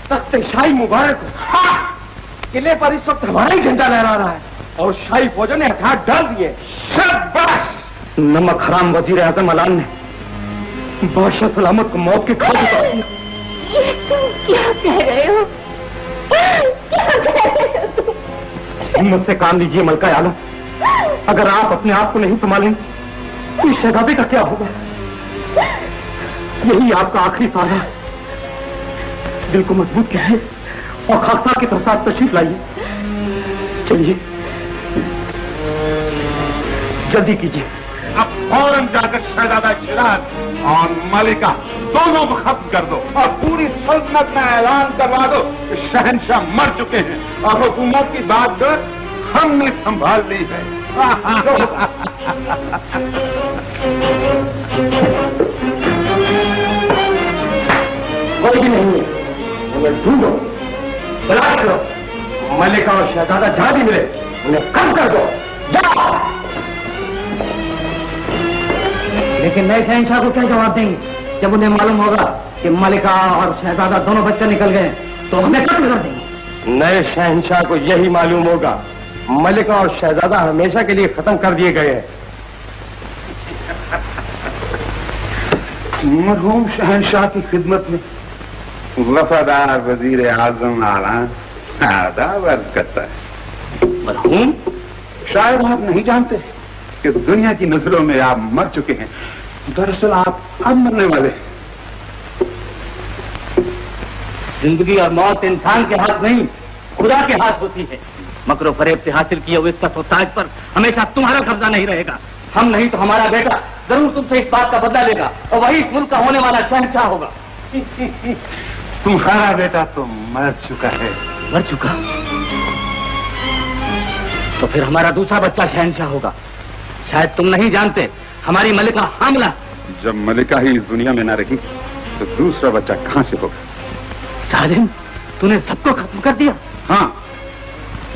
तख्ते शाही मुबारक हो। किले पर इस वक्त हमारा ही झंडा लहरा रहा है और शाही फौजों ने हथियार डाल दिए। शाबाश। नमक हराम वजीर आजम अलान ने बादशाह सलामत को मौत के घाट उतार दिया। ये तुम क्या कह रहे हो? क्या कह रहे हो तुम? हिम्मत से काम लीजिए मलका आलम। अगर आप अपने आप को नहीं संभालें तो शहजादे का क्या होगा? यही आपका आखिरी सहारा है। दिल को मजबूत कीजिए और खाकसार की तरफ तशरीफ लाइए। चलिए जल्दी कीजिए। अब फौरन जाकर शहजादा शिराज और मलिका दोनों को खत्म कर दो और पूरी सल्तनत में ऐलान करवा दो कि शहंशाह मर चुके हैं और हुकूमत की बात हमने संभाल ली है। कोई भी नहीं है, उन्हें ढूंढो, तलाश करो। मलिका और शहजादा जहां भी मिले उन्हें कम कर दो। जाओ। लेकिन नए शहंशाह को क्या जवाब देंगे जब उन्हें मालूम होगा कि मलिका और शहजादा दोनों बचकर निकल गए तो हमें कत्ल कर देंगे। नए शहंशाह को यही मालूम होगा मलिका और शहजादा हमेशा के लिए खत्म कर दिए गए हैं। मरहूम शहंशाह की खिदमत में वफादार वजीर आजम आलान आदाब अर्ज करता है। मरहूम? शायद आप नहीं जानते कि दुनिया की नजरों में आप मर चुके हैं। दरअसल आप अब मरने वाले। जिंदगी और मौत इंसान के हाथ नहीं खुदा के हाथ होती है। मकरो फरेब से हासिल किए हुए इज्जत और ताज पर हमेशा तुम्हारा कब्जा नहीं रहेगा। हम नहीं तो हमारा बेटा जरूर तुमसे इस बात का बदला लेगा और वही इस मुल्क का होने वाला शहंशाह होगा। तुम्हारा बेटा तो मर चुका है। मर चुका? तो फिर हमारा दूसरा बच्चा शहंशाह होगा। शायद तुम नहीं जानते हमारी मलिका हामला। जब मलिका ही इस दुनिया में न रही तो दूसरा बच्चा कहां से होगा? सालिम, तूने सबको खत्म कर दिया। हाँ,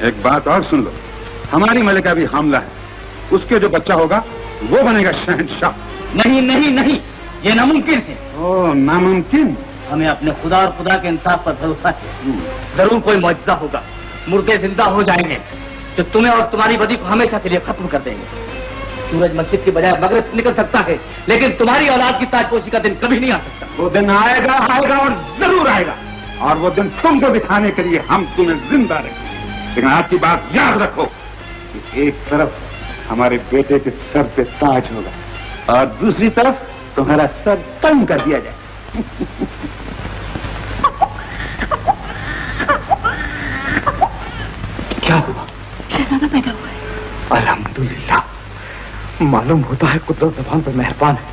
एक बात और सुन लो, हमारी मलिका भी हामला है। उसके जो बच्चा होगा वो बनेगा शहंशाह। नहीं नहीं नहीं, ये नामुमकिन है। ओ, नामुमकिन? हमें अपने खुदा और खुदा के इंसाफ पर भरोसा है। जरूर कोई मौजज़ा होगा, मुर्दे जिंदा हो जाएंगे जो तुम्हें और तुम्हारी बदी को हमेशा के लिए खत्म कर देंगे। सूरज मस्जिद की बजाय मगरिब से निकल सकता है लेकिन तुम्हारी औलाद की ताजपोशी का दिन कभी नहीं आ सकता। वो दिन आएगा आएगा और जरूर आएगा और वो दिन तुमको दिखाने के लिए हम तुम्हें जिंदा रखेंगे। लेकिन आज की बात याद रखो कि एक तरफ हमारे बेटे के सर पे ताज होगा और दूसरी तरफ तुम्हारा सर कम कर दिया जाए। क्या हुआ? शहजादा पैदा हुआ है। अल्हम्दुलिल्लाह। मालूम होता है कुदरत ज़बान पर मेहरबान है।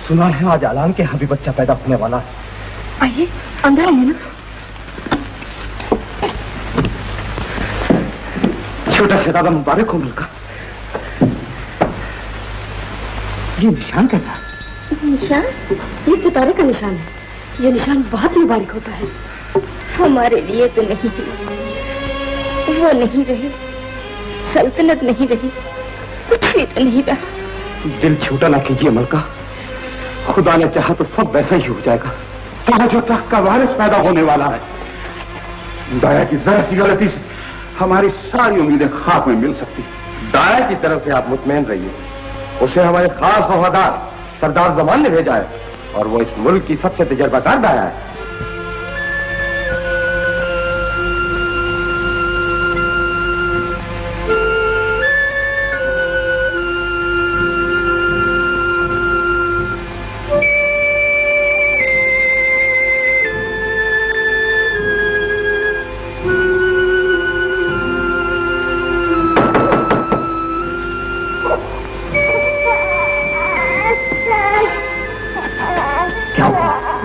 सुना है आज आलान के यहाँ भी बच्चा पैदा होने वाला है। आइए अंदर आइए ना। छोटा शहजादा मुबारक हो मलका। ये निशान कैसा है? निशान? ये सितारे का निशान है। ये निशान बहुत मुबारक होता है। हमारे लिए तो नहीं है। वो नहीं रहे, सल्तनत नहीं रही, कुछ भी तो नहीं रहा। दिल छोटा ना कीजिए मलका। खुदा ने चाहा तो सब वैसा ही हो जाएगा। तो जो तक का वारिस पैदा होने वाला है, दाया की जरा सी गलती से हमारी सारी उम्मीदें खाक में मिल सकती। दाया की तरफ से आप मुतमैन रहिए। उसे हमारे खास वफादार सरदार जमान ने भेजा है और वो इस मुल्क की सबसे तजर्बाकार दाया है।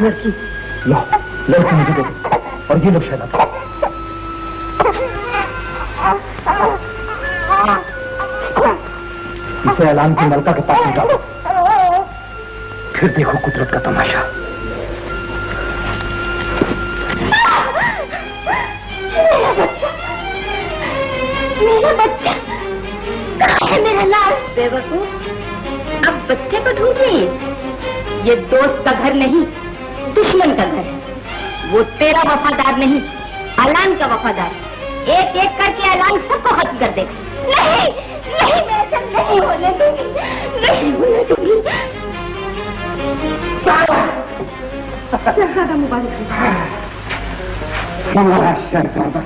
लड़की लो, लड़की मुझे दे दो और ये लो शहजादा। इसे ऐलान की मलका के पास डालो, फिर देखो कुदरत का तमाशा। मेरा बच्चा कहाँ है? मेरा लाल बेवकूफ, बच्चे को ढूंढ रही है? ये दोस्त का घर नहीं, दुश्मन का घर है। वो तेरा वफादार नहीं, अलान का वफादार। एक एक करके अलान सबको खत्म कर देगा। नहीं नहीं, मैं ऐसा नहीं होने दूंगी, नहीं होने दूंगी। शहजादा मुबारक हमारा शहजादा,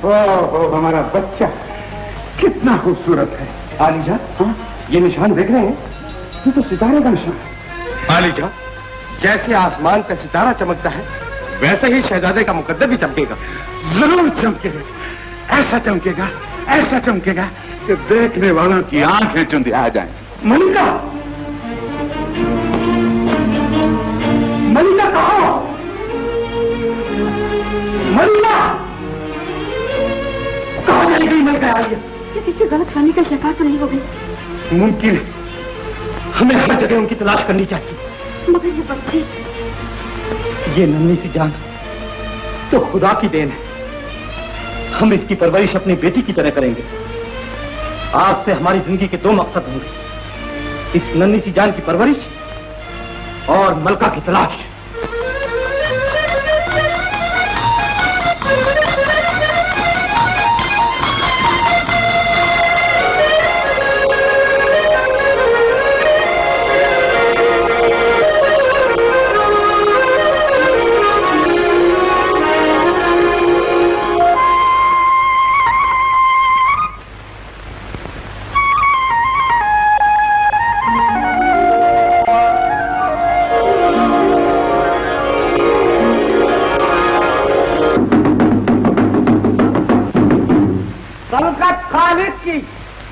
ओह हमारा बच्चा कितना खूबसूरत है। आलीजा, हाँ? ये निशान देख रहे हैं? ये तो सितारे का निशान है। आलीजा, जैसे आसमान पे सितारा चमकता है, वैसे ही शहजादे का मुकद्दर भी चमकेगा। जरूर चमकेगा, ऐसा चमकेगा कि देखने वालों की आंखें चुंधिया जाएं। मलिका, मलिका कहो, मलिका कहाँ चली गई? मलिका आई है। किसी से गलत फहमी का शिकार तो नहीं हो गई? मुमकिन है, हमें हर जगह उनकी तलाश करनी चाहिए। मगर ये बच्चे, ये नन्ही सी जान तो खुदा की देन है। हम इसकी परवरिश अपनी बेटी की तरह करेंगे। आज से हमारी जिंदगी के दो मकसद होंगे, इस नन्ही सी जान की परवरिश और मलका की तलाश।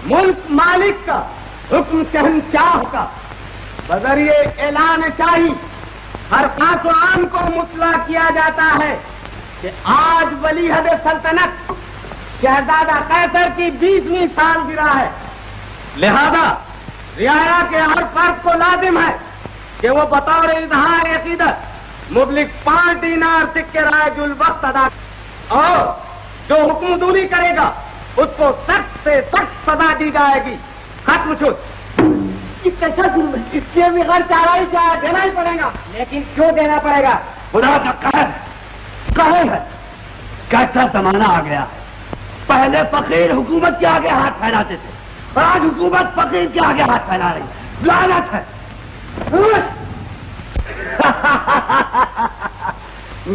मुल्क मालिक का, हुक्म शहंशाह का, बजरिए ऐलान शाही हर खास आम को मुतला किया जाता है कि आज वलीअहद सल्तनत शहजादा कैसर की 20वीं सालगिरह है। लिहाजा रियाया के हर फर्द को लाजिम है कि वो बतौर इजहार अकीदत मुबलिक 5 दीनार सिक्के राजुल वक्त अदा, और जो हुक्म दूरी करेगा उसको सख्त से सख्त सजा दी जाएगी। खत्म शुद्ध। ये कैसा जुर्म है? इसके बगैर चारा ही चाहे देना ही पड़ेगा। लेकिन क्यों देना पड़ेगा? खुदा का कहर है। कैसा जमाना आ गया। पहले फकीर हुकूमत के आगे हाथ फैलाते थे, और आज हुकूमत फकीर के आगे हाथ फैला रही। लानत है।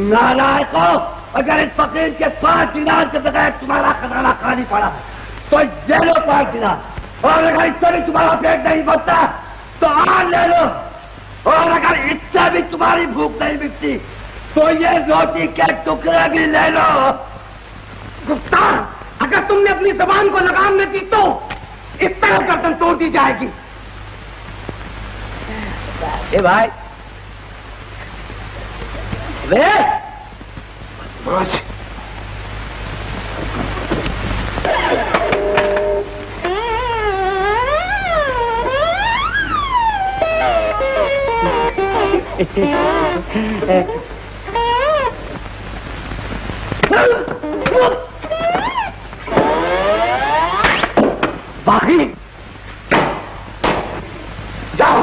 नालायकों, अगर इस फकीर के 5 दिनार के बगैर तुम्हारा खजाना खाली पड़ा है तो ले लो 5 दिनार, और अगर इससे भी तुम्हारा पेट नहीं भरता तो आग ले लो, और अगर इससे भी तुम्हारी भूख नहीं मिटती तो ये रोटी के टुकड़े भी ले लो। गुफ्तार, अगर तुमने अपनी जबान को लगाम न दी तो इस तरह गर्दन तोड़ दी जाएगी। ए भाई, वे बदमाश, बाकी जाओ।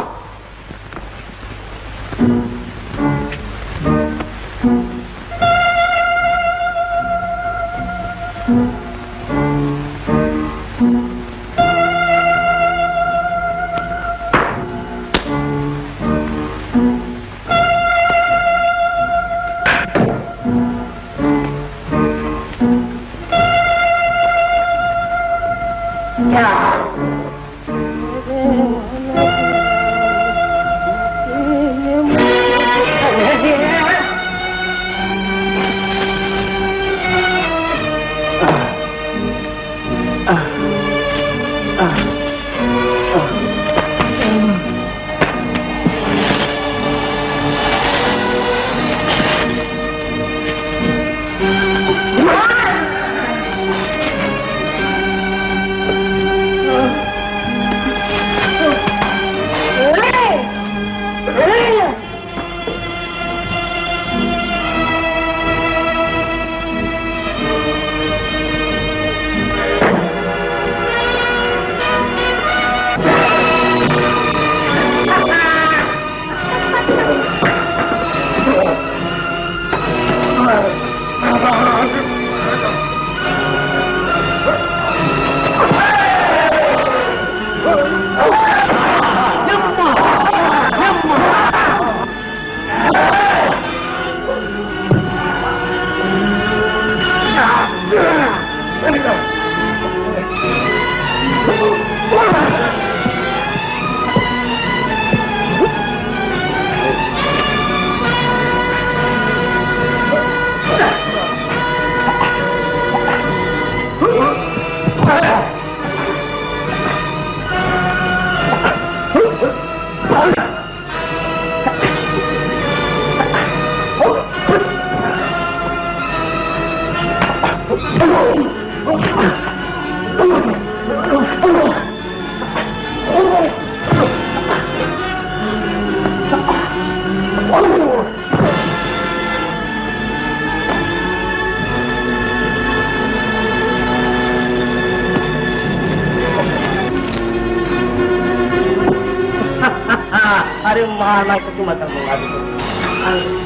अरे मारना तो तुम मत मंगा दो।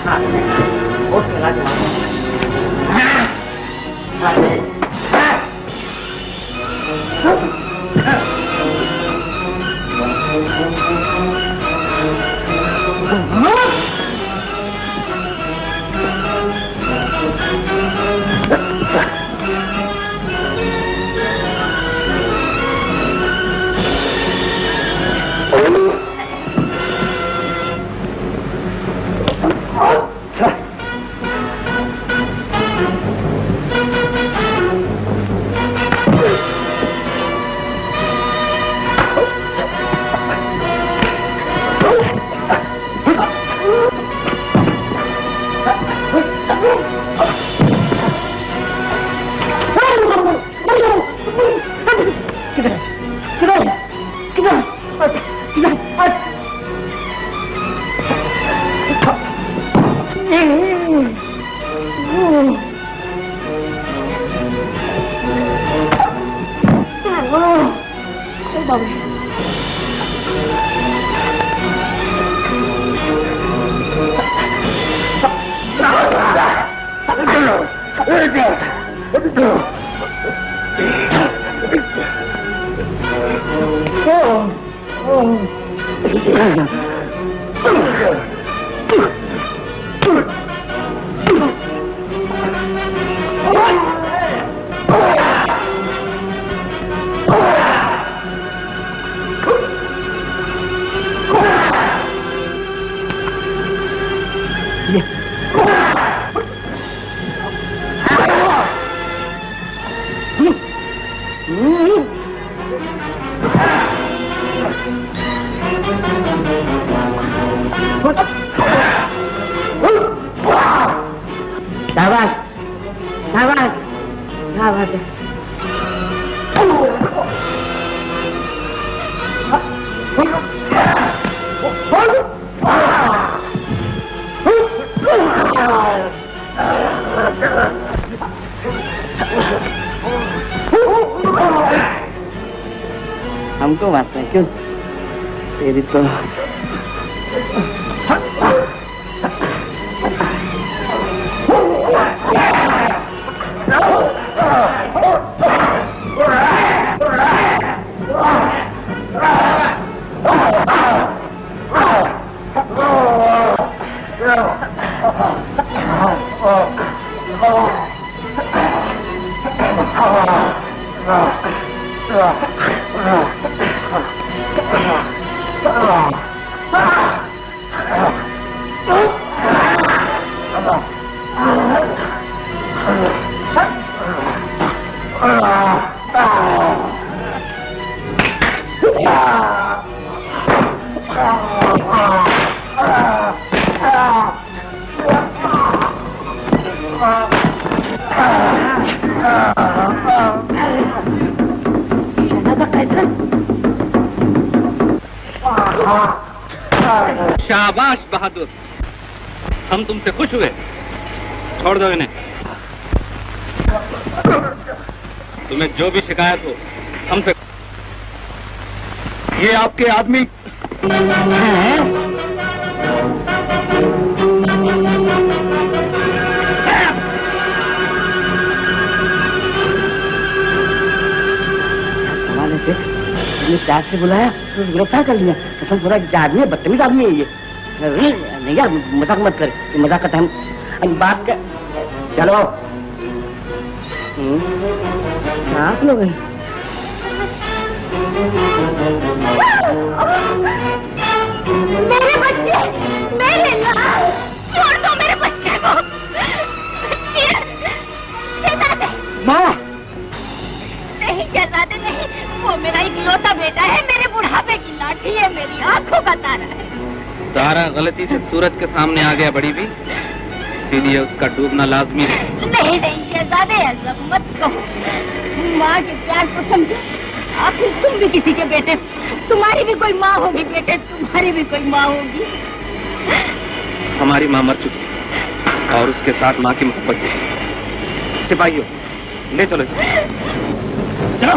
हाँ बहुत मिला दो। हमको मारते हैं क्यों? तेरी तो शाबाश बहादुर, हम तुमसे खुश हुए। छोड़ दो इन्हें। तुम्हें जो भी शिकायत हो हमसे। ये आपके आदमी प्यार से बुलाया तो गिरफ्तार कर लिया। तो पूरा आदमी है, बदतमीज आदमी है ये। नहीं यार मजाक मत कर, मजाक का टाइम बात कर। चलो आप लोग मेरे बच्चे, मेरे लाल, छोड़ दो मेरे बच्चे को। माँ नहीं शहजादे नहीं, वो मेरा इकलौता बेटा है, मेरे बुढ़ापे की लाठी है, मेरी आंखों का तारा है। तारा गलती से सूरज के सामने आ गया बड़ी भी, इसीलिए उसका डूबना लाजमी है। नहीं नहीं शहजादे ऐसा मत कहो, माँ के प्यार को समझो। आखिर तुम भी किसी के बेटे, तुम्हारी भी कोई माँ होगी बेटे, तुम्हारी भी कोई माँ होगी। हमारी माँ मर चुकी और उसके साथ माँ की मोहब्बत भी। सिपाहियों ले चलो। चलो।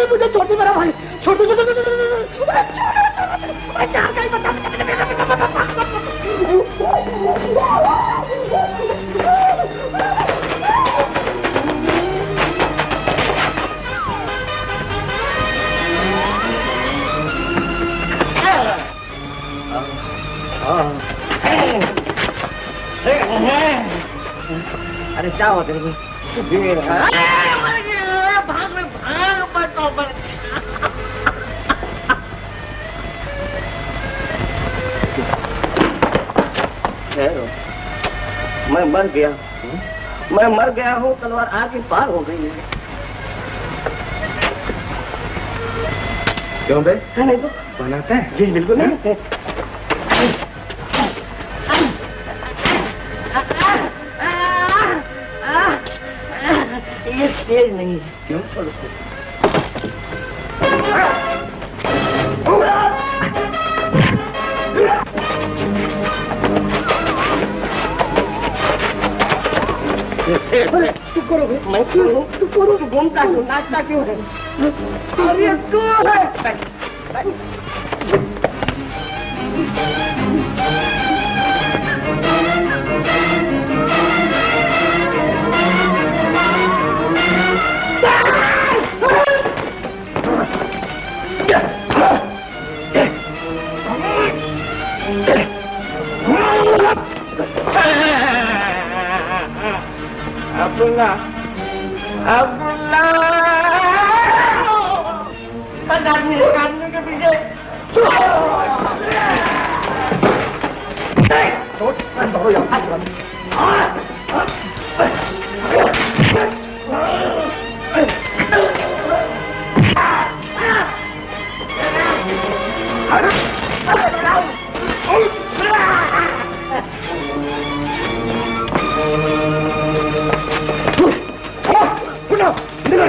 मुझे छोटी मेरा भाई छोटू अरे क्या हुआ तेरे को? मैं मर गया, मैं मर गया हूँ, तलवार आगे पार हो गई है। क्यों बे? नहीं तो बनाते हैं? जी बिल्कुल नहीं। ये तेज नहीं है। क्यों? तू करो, मैं क्यों हूँ? तू करो, तू घूमता क्यों, नाचता क्यों है? अरे तू है। अब्दुल्ला, अब्दुल्ला, आदमी के पीछे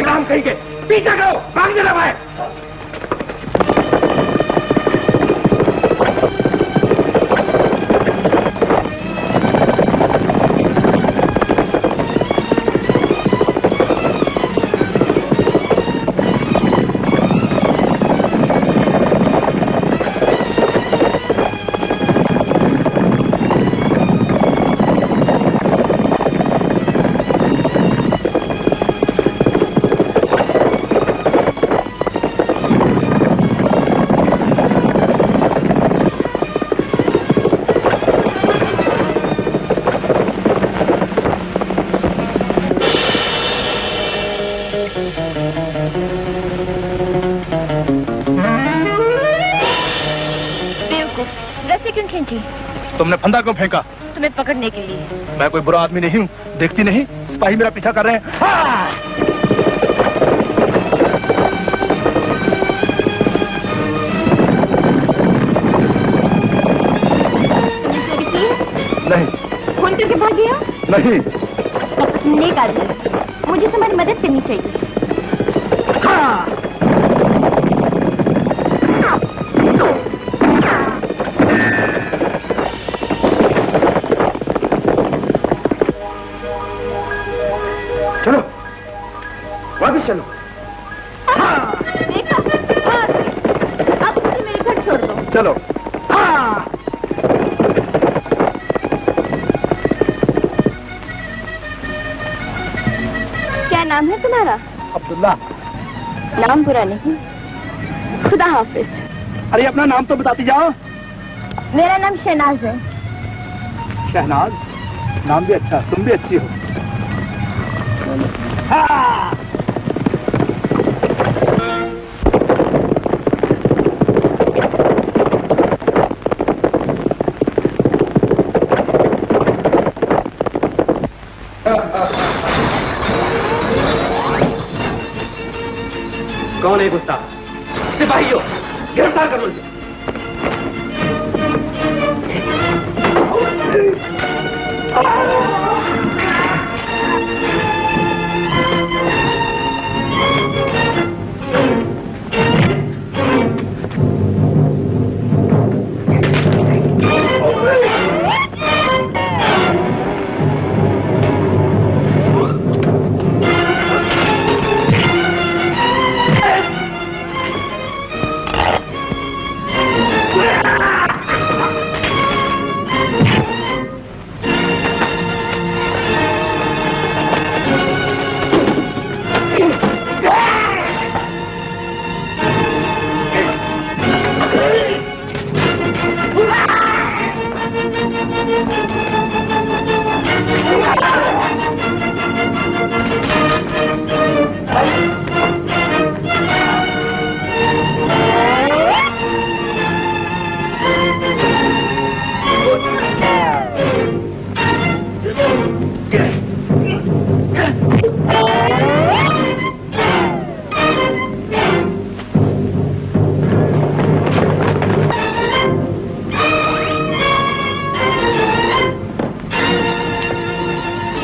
काम कहीं के पीछे करो, भाग जरा भाई। तुमने फंदा क्यों फेंका? तुम्हें पकड़ने के लिए। मैं कोई बुरा आदमी नहीं हूँ, देखती नहीं सिपाही मेरा पीछा कर रहे हैं। हाँ! तुमने चोरी की है? नहीं। फोन करके भाग गया? नहीं। नेक आदमी, मुझे तुम्हारी मदद करनी चाहिए। हाँ! चलो वापिस चलो। देखा? अब मुझे मेरे घर छोड़ दो। चलो। हाँ! नाम है तुम्हारा? अब्दुल्ला। नाम बुरा नहीं। खुदा हाफिज। अरे अपना नाम तो बताती जाओ। मेरा नाम शहनाज है। शहनाज, नाम भी अच्छा, तुम भी अच्छी हो। हाँ। कौन है गुस्ताख? सिपाहियों, गिरफ्तार कर लो इसे।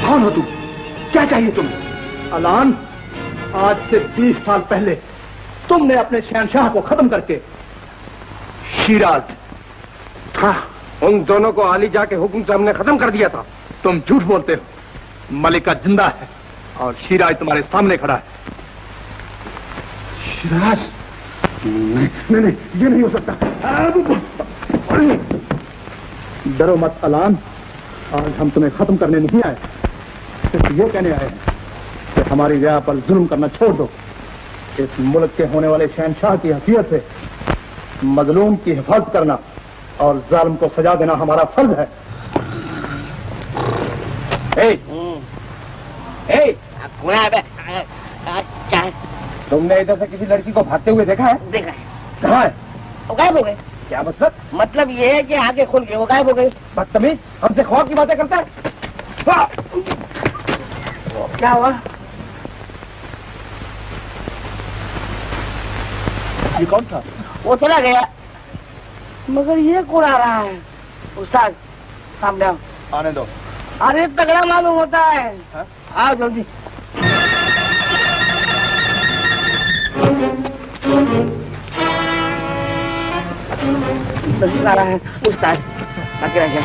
कौन हो तुम? क्या चाहिए तुम्हें? अलान, आज से 20 साल पहले तुमने अपने शहनशाह को खत्म करके शिराज। हाँ, उन दोनों को आली जा के हुक्म से हमने खत्म कर दिया था। तुम झूठ बोलते हो। मलिका जिंदा है और शिराज तुम्हारे सामने खड़ा है। शिराज? नहीं, ये नहीं हो सकता। डरो मत अलान, आज हम तुम्हें खत्म करने नहीं आए, सिर्फ ये कहने आए हैं कि हमारी रिया पर जुल्म करना छोड़ दो। इस मुल्क के होने वाले शहनशाह की हैसियत से मजलूम की हिफाजत करना और जालिम को सजा देना हमारा फर्ज है। तुमने इधर से किसी लड़की को भागते हुए देखा है? देखा है। कहाँ है? वो गायब हो गए। क्या मतलब? मतलब ये है कि आगे खुल गए, वो गायब हो गए। बदतमीज, हमसे खौफ की बातें करता है। क्या हुआ? ये कौन था? वो चला गया, मगर ये कौन आ रहा है? उस्ताद सामने आओ। आने दो। अरे तगड़ा मालूम होता है। हाँ? आओ जल्दी। नजर आ रहा है उस्ताद, आगे रह जा।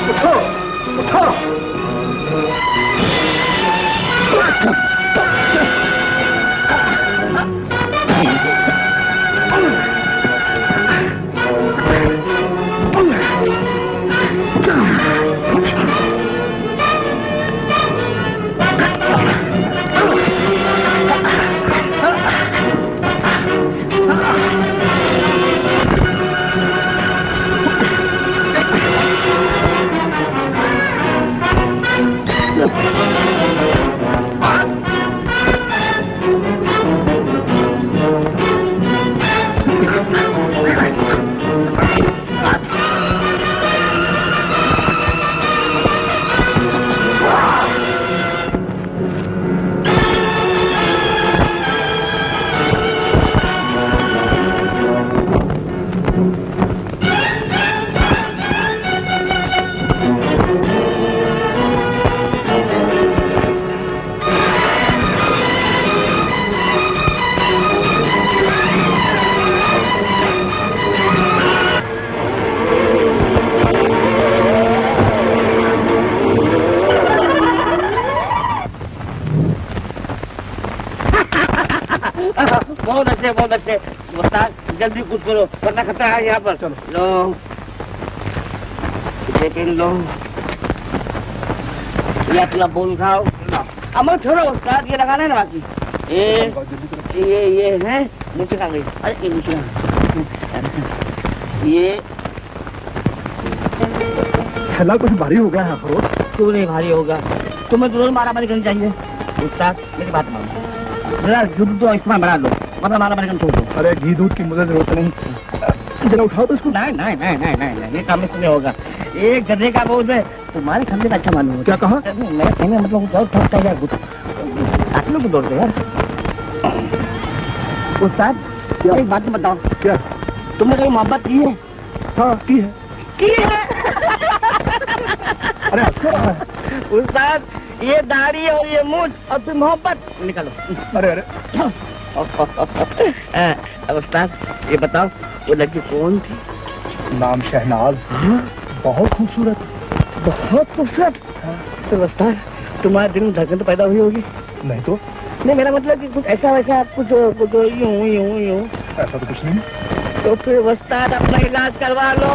उठो उठो। बहुत अच्छे उस्ताद, जल्दी कुछ करो वरना खतरा है यहाँ पर। चलो लो सेकंड लो, ये अपना बोल खाओ। अमर छोड़ो उस्ताद, ये लगाना है ना बाकी। ये है नीचे खा गई। अरे ये नीचे ये थैला कुछ भारी हो गया है अफरोज। क्यों नहीं भारी होगा, तुम्हें जरूर मारामारी करनी चाहिए। उस्ताद मेरी बात मानो, जरा दूध तो इस्तेमाल बढ़ा लो वरना मारामारी करना छोड़ दो। अरे घी दूध की मुझे जरूरत नहीं, जरा उठाओ तो इसको। नहीं, ये काम इसमें होगा। एक गधे का बोझ है, तुम्हारे खंडे का अच्छा मालूम है। क्या कहा? मैं कहने मतलब कुछ और थकता है यार, कुछ आत्मा को दौड़ दो यार। उस्ताद एक बात बताओ, क्या? तुमने कहीं मोहब्बत की है? हाँ की है। अरे अच्छा उस्ताद ये दाढ़ी और ये मूंछ और फिर मोहब्बत निकालो। अरे उस्ताद ये बताओ वो लड़की कौन थी? नाम शहनाज। बहुत खूबसूरत। बहुत खूबसूरत। तो उस्ताद तुम्हारे दिल में धड़कन तो पैदा हुई होगी? नहीं तो नहीं, मेरा मतलब कि कुछ ऐसा वैसा कुछ यूं ऐसा तो कुछ नहीं। तो फिर उस्ताद अपना इलाज करवा लो।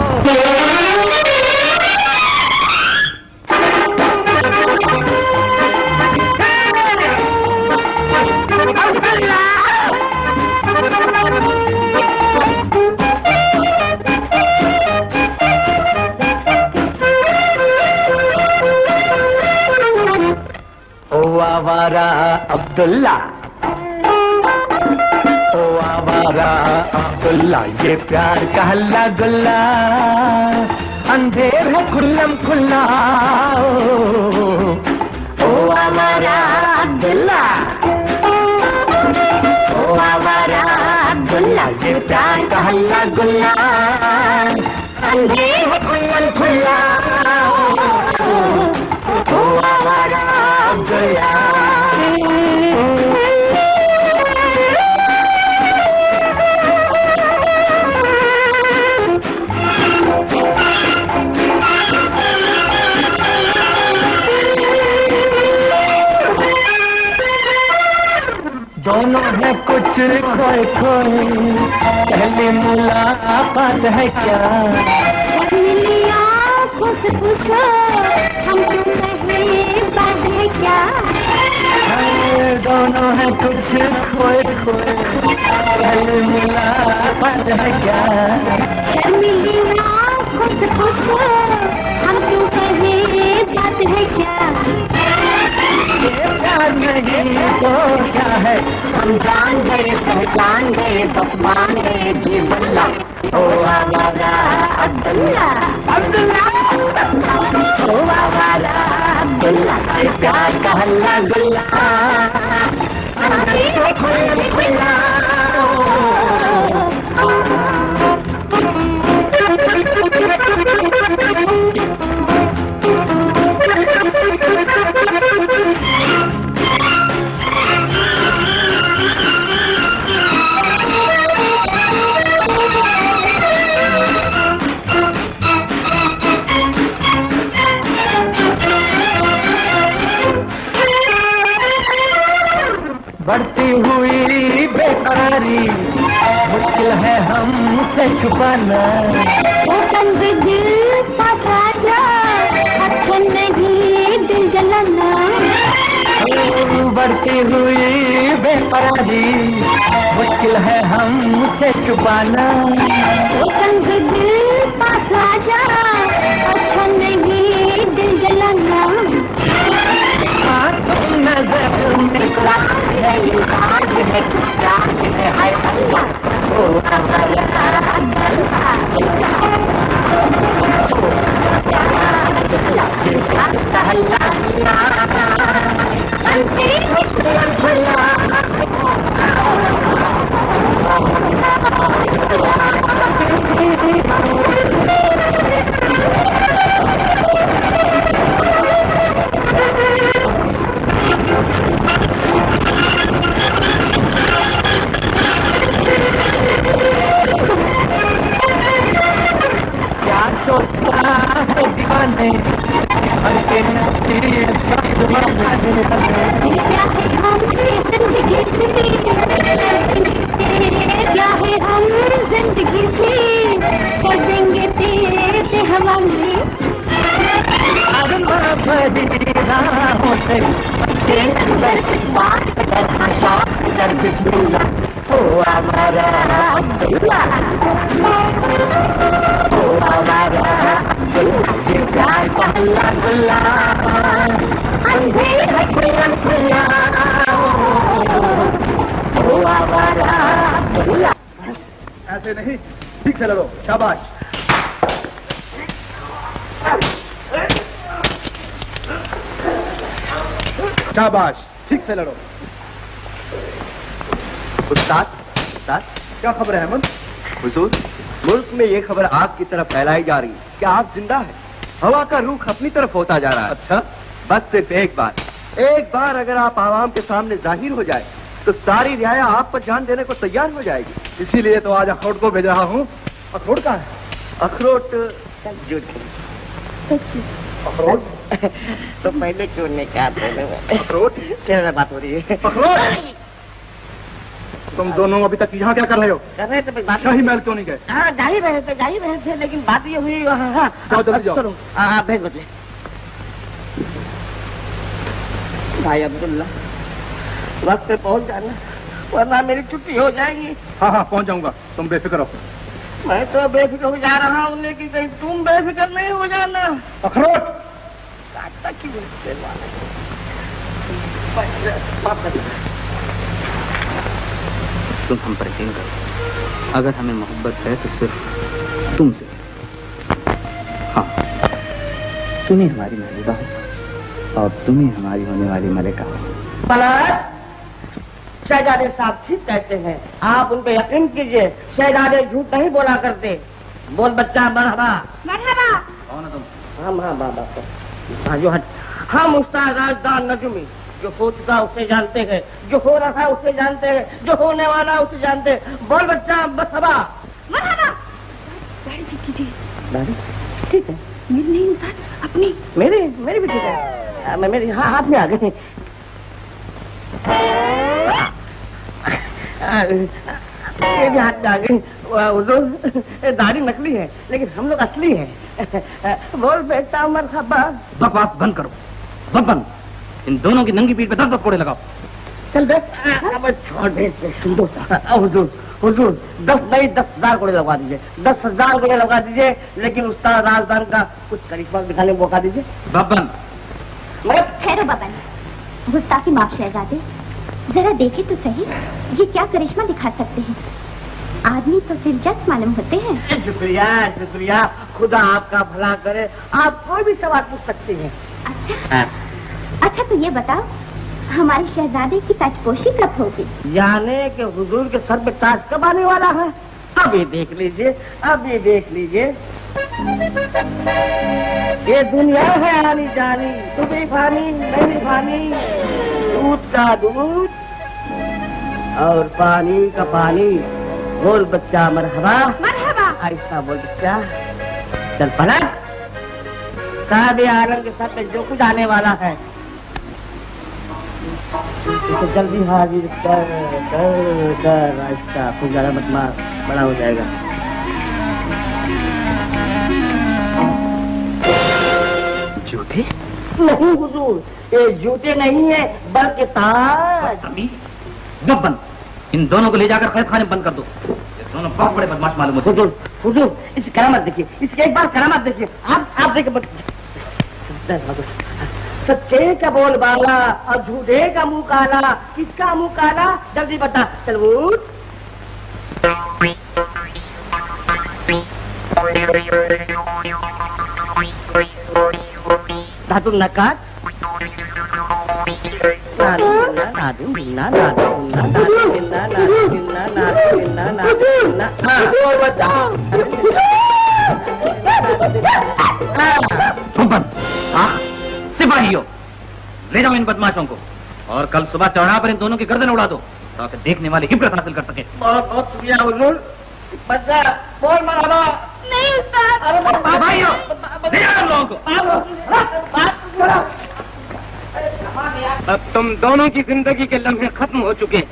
ओ आवारा अब्दुल्ला, ओ आवारा अब्दुल्ला, ये प्यार का हल्ला गुल्ला, अंधेर है खुल्लम खुल्ला। ओ आवारा अब्दुल्ला, ओ आवारा अब्दुल्ला, ये प्यार का हल्ला गुल्ला, अंधेर है खुल्लम खुल्ला। ओ आवारा अब्दुल्ला। दोनों है कुछ खोए खोए, पहली मुलाकात है क्या? मिली आँखों से पूछो हम तुम्हें बात है क्या? दोनों है कुछ खोए खोए, पहली मुलाकात है क्या? शर्मीली आँखों से पूछो हम तुम्हें बात है क्या? प्यार नहीं तो क्या है, हम जान गए पहचान गए बस मान गए जी बल्ला। ओ आवारा अब्दुल्ला, अब्दुल्ला, ओ आवारा अब्दुल्ला, प्यार का हल्ला गुल्ला, खुल्ला खुल्ला। बढ़ती हुई बेकरारी मुश्किल है हमसे छुपाना। वो तंग दिल पास आजा, अच्छा नहीं दिल जलाना। बढ़ती हुई बेकरारी मुश्किल है हमसे छुपाना। वो तंग दिल पास आजा, अच्छा नहीं दिल जलाना। नजर में रात है, ये रात है, कुछ रात है, हाय अल्लाह ओ क्या सोचता है दीवाने के नसीब क्या है हम जिंदगी से कर देंगे तेरे हवाले। अरमा भरी राहों से बात कर बिस्मिल्लाह ओ हमारा अब्दुल्ला, ओ हमारा अब्दुल्ला, प्यार का हल्ला गुल्ला, अंधेरा खुला खुला, ओ हमारा अब्दुल्ला। ऐसे नहीं, ठीक से लड़ो। शाबाश। शाबाश, ठीक से लड़ो। उस्ताद, क्या खबर है अहमद? हुजूर, मुल्क में ये खबर आग की तरफ फैलाई जा रही है कि आप जिंदा है। हवा का रुख अपनी तरफ होता जा रहा है। अच्छा, बस सिर्फ एक बार अगर आप आवाम के सामने जाहिर हो जाए तो सारी रियाया आप पर जान देने को तैयार हो जाएगी। इसीलिए तो आज अखरोट को भेज रहा हूँ। अखरोट कहाँ है? अखरोट अखरोट तो पहले क्यों नहीं कहा बोले? अखरोट क्या बात हो रही है? अखरोट, तुम दोनों अभी तक यहाँ क्या कर रहे हो? कर रहे थे बात। शाही महल क्यों नहीं गए? हाँ, जा ही रहे थे, लेकिन बात ये हुई। हाँ, जाओ जल्दी जाओ। चलो, हाँ, भेज बदले। भाई अब्दुल्ला, वक्त पे पहुंच जाना, वरना मेरी छुट्टी हो जाएगी। हाँ हाँ, पहुँच जाऊंगा, तुम बेफिक्र हो। मैं तो बेफिक्र हो जा रहा हूँ, लेकिन कहीं तुम बेफिक्र नहीं हो जाना। अखरोट काटता क्यों? तुम हम पर यकीन करो, अगर हमें मोहब्बत है तो सिर्फ तुमसे। हाँ, तुम्हें हमारी महबूबा हो और तुम्हें हमारी होने वाली मलिका हो। शहजादे साहब ठीक कहते हैं, आप उन पर यकीन कीजिए। शहजादे झूठ नहीं बोला करते। बोल बच्चा, मरहबा। मरहबा। कौन है तुम? हम हाँ बाबा को हाँ जो हट, हम उस्ताद राजदान नजमी, जो हो चुका उसे जानते हैं, जो हो रहा है उसे जानते हैं, जो होने वाला उसे जानते हैं। बोल बच्चा, मरहबा। मरहबा। दाढ़ी ठीक कीजिए। दाढ़ी ठीक है? मेरी नहीं उतार, अपनी। मेरी भी ठीक है। मैं मेरी हाथ में आ गई। ये भी हाथ में आ गई। दाढ़ी नकली है, लेकिन हम लोग असली हैं। बोल बेटा, मरहबा। बकवास बंद करो, बंद। इन दोनों की नंगी पीठ पे 10 कोड़े लगाओ। चल बे, अब छोड़ दे। हुजूर, हुजूर 10 नहीं 10,000 कोड़े लगवा दीजिए। 10,000 कोड़े लगवा दीजिए, लेकिन उस्ताद राजदान का कुछ करिश्मा दिखाने को मौका दीजिए। बब्बन, मगर ठहरो बबन, गुस्ताखी माफ शहजादे, जरा देखे तो सही, ये क्या करिश्मा दिखा सकते हैं? आदमी तो फिर जस मालूम होते हैं। शुक्रिया शुक्रिया, खुदा आपका भला करे। आप कोई भी सवाल पूछ सकती हैं। अच्छा, अच्छा तो ये बताओ, हमारे शहजादे की ताजपोशी कब होगी? जाने के हुजूर के सर पे ताज कब आने वाला है? अभी देख लीजिए, अभी देख लीजिए। ये दुनिया है आनी जानी, तुम्हें फानी नहीं फानी, दूध का दूध और पानी का पानी। बोल बच्चा, मरहबा। मरहबा। ऐसा बोल बच्चा। चल पलट, साहब आलम के सर पे जो कुछ आने वाला है इसे जल्दी हाजिर कर कर कर आहिस्ता, कुछ ज्यादा मत मार, बड़ा हो जाएगा। जूते? नहीं हुजूर, ये जूते नहीं है बल्कि ताज। जब बंद, इन दोनों को ले जाकर कैद खाने बंद कर दो। ये दोनों बहुत बड़े बदमाश मालूम होते हैं। हुजूर, हुजूर, इसकी करामत देखिए, इसकी एक बार करामत देखिए। आप देखिए, सच्चे का बोल बाला और झूठे का मुंह काला। किसका मुंह काला? जल्दी बता। चल उठ। धातु नकात सिपाहियों, ले जाओ इन बदमाशों को और कल सुबह चौराहा पर इन दोनों की गर्दन उड़ा दो ताकि देखने वाले इब्रत हासिल कर सके। बहुत बहुत शुक्रिया हुजूर। बच्चा बोल मरहबा। नहीं उस्ताद। सिपाहियों, ले जाओ इन लोगों को। अब तुम दोनों की जिंदगी के लम्हे खत्म हो चुके।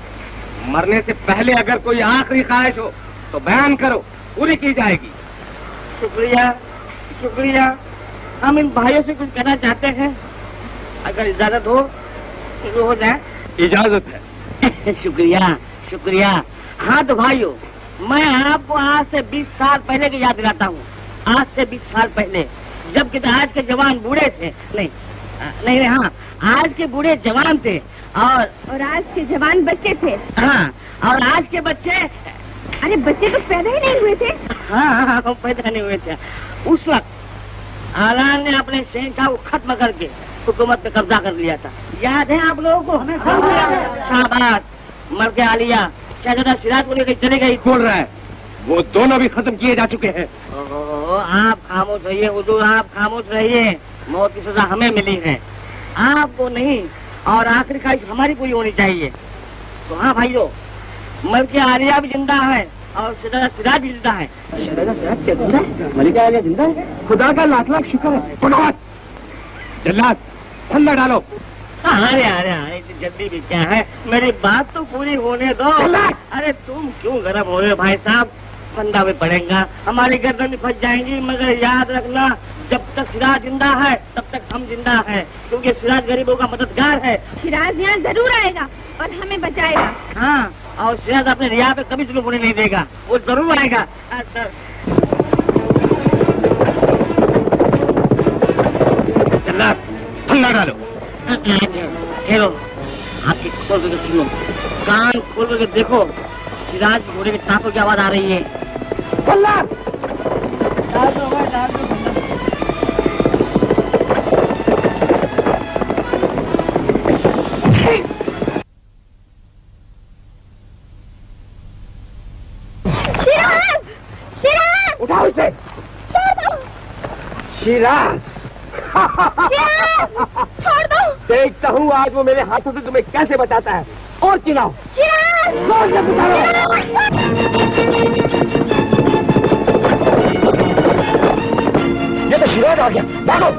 मरने से पहले अगर कोई आखिरी ख्वाहिश हो तो बयान करो, पूरी की जाएगी। शुक्रिया, शुक्रिया। हम इन भाइयों से कुछ कहना चाहते हैं, अगर इजाजत हो तो हो जाए। इजाजत है। शुक्रिया, शुक्रिया। हाँ तो भाइयों, मैं आपको आज से 20 साल पहले की याद दिलाता हूँ। आज से 20 साल पहले, जबकि आज के जवान बूढ़े थे। नहीं नहीं, हाँ, आज के बूढ़े जवान थे और आज के जवान बच्चे थे। हाँ, और आज के बच्चे, अरे बच्चे तो पैदा ही नहीं हुए थे। हाँ, वो पैदा नहीं हुए थे। उस वक्त आलान ने अपने शहंशाह को खत्म करके हुकूमत पे कब्जा कर लिया था। याद है आप लोगों को? हमें शाबाश। मलके आलिया शहजादा सिराज को लेकर चले गई। बोल रहा है वो दोनों भी खत्म किए जा चुके हैं। आप खामोश रहिए हुजूर, आप खामोश रहिए। मौत की सजा हमें मिली है, आपको नहीं। और आखिरी ख्वाहिश हमारी पूरी होनी चाहिए। तो हाँ भाइयों, मलके आलिया भी जिंदा है और शहजादा सिराज भी जिंदा है। शहजादा सिराज क्या जिंदा है? मलिका आलिया जिंदा है? खुदा का लाख लाख शुक्र है। पुनवास जल्लाद, ठंडा डालो। अरे अरे अरे, जल्दी भी क्या है, मेरी बात तो पूरी होने दो। अरे तुम क्यों गरम हो रहे हो भाई साहब? फंदा भी पड़ेगा, हमारी गर्दन भी फंस जाएंगी। मगर याद रखना, जब तक सिराज जिंदा है तब तक हम जिंदा है, क्योंकि सिराज गरीबों का मददगार है। सिराज यहाँ जरूर आएगा और हमें बचाएगा। हाँ, और सिराज अपने रिया पे कभी जुल्म होने नहीं देगा, वो जरूर आएगा। जल्लाद, ठंडा डालो। हेलो, आपकी खोल करके सुनो, कान खोल करके देखो, सिराज घोड़े के टापों की आवाज आ रही है। सिराज, सिराज, उठाओ इसे। सिराज, छोड़ दो। देखता हूँ आज वो मेरे हाथों से तुम्हें कैसे बचाता है। और चिल्लाओ। ये तो सिराज आ गया, भागो।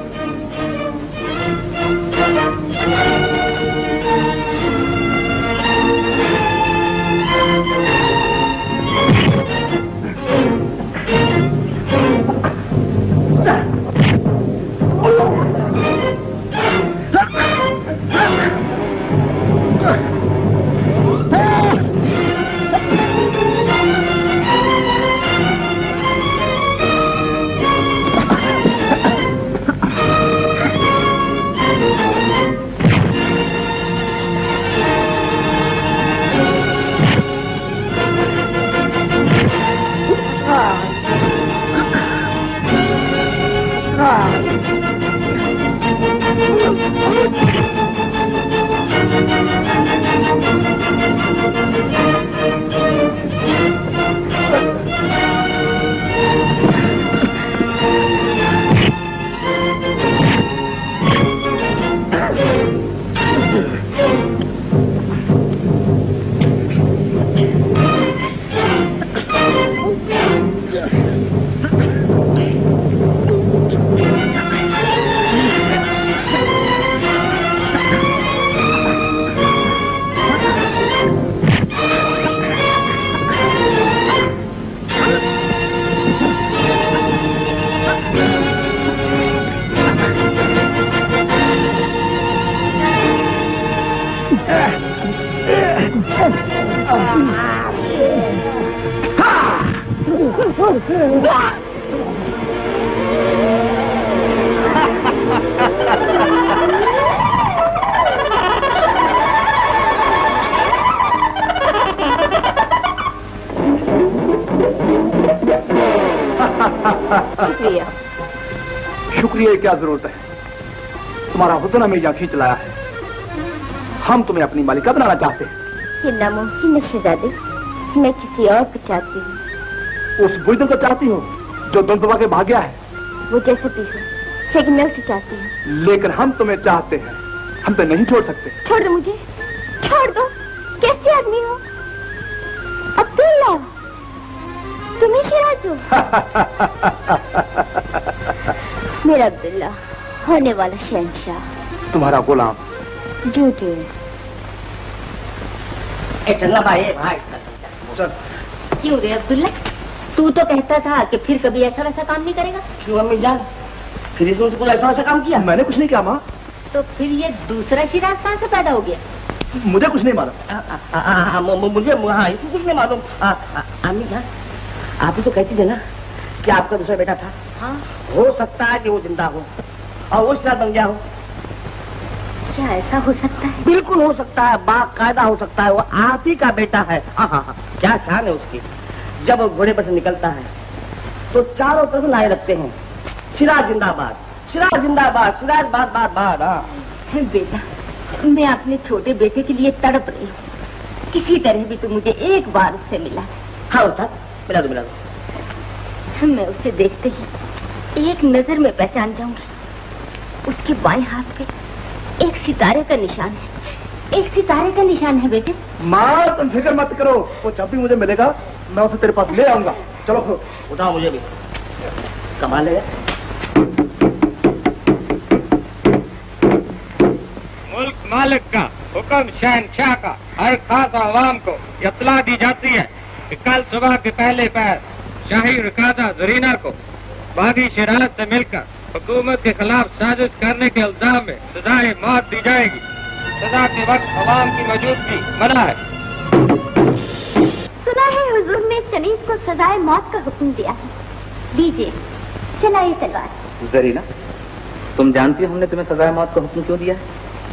शुक्रिया। शुक्रिया की क्या जरूरत है? तुम्हारा हुस्न हमें यहाँ खींच लाया है। हम तुम्हें अपनी मालिका बनाना चाहते हैं। ये नामुमकिन है शहजादे, मैं किसी और को चाहती हूँ। उस बुज़दिल को चाहती हो जो दुम दबा के भाग गया है? वो जैसा भी हो, लेकिन मैं उसे चाहती हूँ। लेकिन हम तुम्हें चाहते हैं, हम तो नहीं छोड़ सकते। छोड़ दो मुझे, छोड़ दो। कैसे आदमी हो? अब्दुल्ला, तुम ही शिराज हो? मेरा अब्दुल्ला, होने वाला शहंशाह। तुम्हारा गुलाम। झूठे। चलना भाई भाई। क्यों रे अब्दुल्ला, तू तो कहता था कि फिर कभी ऐसा वैसा काम नहीं करेगा। क्यों अम्मी जान, फिर इसने कुछ ऐसा काम किया? मैंने कुछ नहीं किया माँ। तो फिर ये दूसरा शिराज कहाँ से पैदा हो गया? मुझे कुछ नहीं मालूम। मुझे हाँ इसको कुछ नहीं मालूम। अम्मी जान, आप ही तो कहती थे ना कि आपका दूसरा बेटा था। हाँ, हो सकता है कि वो जिंदा हो और वो शिराज बन गया हो। क्या ऐसा हो सकता है? बिल्कुल हो सकता है, बाकायदा हो सकता है। वो आप ही का बेटा है। हाँ, क्या शान है उसकी। जब वो घोड़े पर से निकलता है तो चारों तरफ नारे लगते हैं, सिराज जिंदाबाद, सिराज जिंदाबाद, सिराज बाद बाद बाद। हाँ बेटा, मैं अपने छोटे बेटे के लिए तड़प रही हूँ। किसी तरह भी तो मुझे एक बार उससे मिला। हाँ उस्ताद, मिला दो मिला दो। मैं उसे देखते ही एक नजर में पहचान जाऊंगी। उसके बाएं हाथ पे एक सितारे का निशान है, एक सितारे का निशान है बेटे। माँ तुम फिक्र मत करो, वो जब भी मुझे मिलेगा मैं उसे तेरे पास ले आऊंगा। चलो उठाओ मुझे भी। कमाल है। मुल्क मालिक का हुक्म शहनशाह का हर खास आवाम को इत्तला दी जाती है कि कल सुबह के पहले पैर शाही रकादा जरीना को बागी शरारत से मिलकर हुकूमत के खिलाफ साजिश करने के इल्जाम में सजाए मौत दी जाएगी। सजा के वक्त अवाम की मौजूदगी मना है। सुना है हुजूर ने चनीज को सजाए मौत का हुक्म दिया है। लीजिए, चलाइए तलवार। जरीना, तुम जानती हो हमने तुम्हें सजाए मौत का हुक्म क्यों दिया है?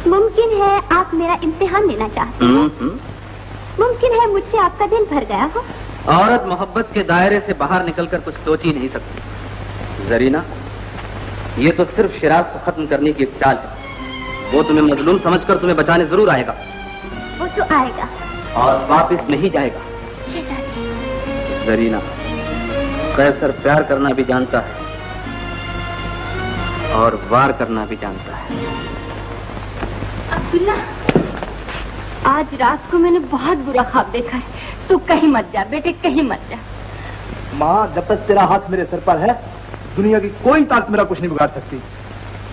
मुमकिन है आप मेरा इम्तिहान लेना चाहते हो। मुमकिन है मुझसे आपका दिल भर गया हो। औरत मोहब्बत के दायरे से बाहर निकलकर कुछ सोच ही नहीं सकती। जरीना, ये तो सिर्फ शिराज को खत्म करने की एक चाल है। वो तुम्हें मजलूम समझकर तुम्हें बचाने जरूर आएगा। वो तो आएगा और वापस नहीं जाएगा। जरीना, कैसर प्यार करना भी जानता है और वार करना भी जानता है। अब्दुल्ला, आज रात को मैंने बहुत बुरा ख्वाब देखा है। तू कहीं मत जा बेटे, कहीं मत जा। माँ, जब तक तेरा हाथ मेरे सर पर है दुनिया की कोई ताकत मेरा कुछ नहीं बिगाड़ सकती।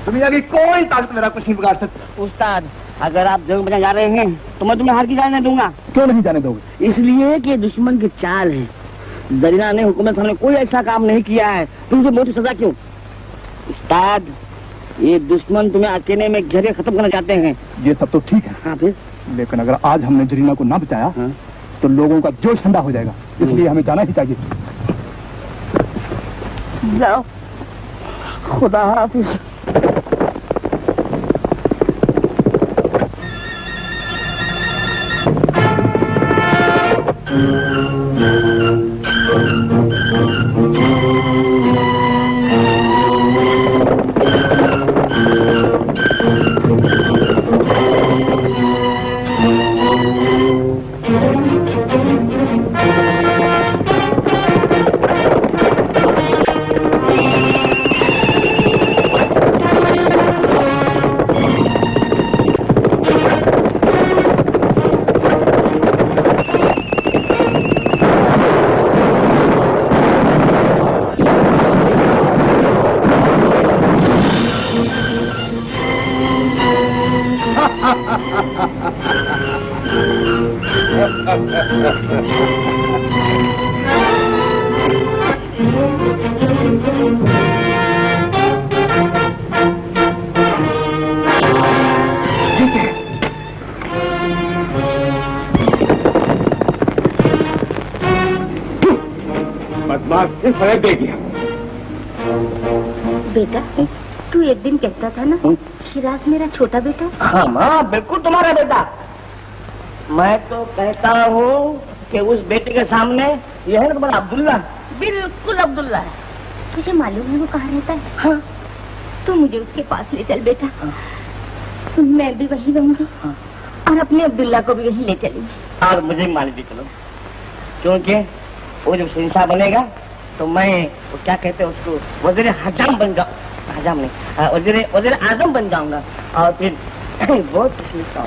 दुनिया की कोई ताकत मेरा कुछ नहीं बिगाड़ सकती। उस्ताद, अगर आप जंग में जा रहे हैं तो मैं तुम्हें हार की जाने दूंगा। क्यों नहीं जाने दोगे? इसलिए कि दुश्मन की चाल है। जरीना ने हुकूमत सामने कोई ऐसा काम नहीं किया है, तुमसे मौत की सजा क्यों? उस्ताद, ये दुश्मन तुम्हें अकेले में घेरे खत्म करना चाहते हैं। ये सब तो ठीक है। हाँ फिर? लेकिन अगर आज हमने जरीना को ना बचाया तो लोगों का जोश ठंडा हो जाएगा। इसलिए हमें जाना ही चाहिए। जाओ, खुदा हाफिज। माँ फिर फरेब दे गया। बेटा, तू एक दिन कहता था ना शिराज मेरा छोटा बेटा। हाँ माँ, बिल्कुल तुम्हारा बेटा। मैं तो कहता हूँ कि उस बेटे के सामने यह है ना तुम्हारा अब्दुल्ला, बिल्कुल अब्दुल्ला है। तुझे मालूम है वो कहाँ रहता है? हाँ। तू मुझे उसके पास ले चल बेटा। मैं भी वहीं रहूंगी और अपने अब्दुल्ला को भी वहीं ले चलूंगी। और मुझे मान ली चलो, क्योंकि वो जब शहंशाह बनेगा तो मैं वो क्या कहते हैं उसको वज़ीर हजाम बन जाऊँ, हजाम नहीं वज़ीर आजम बन जाऊंगा और फिर बहुत कुछ लिखता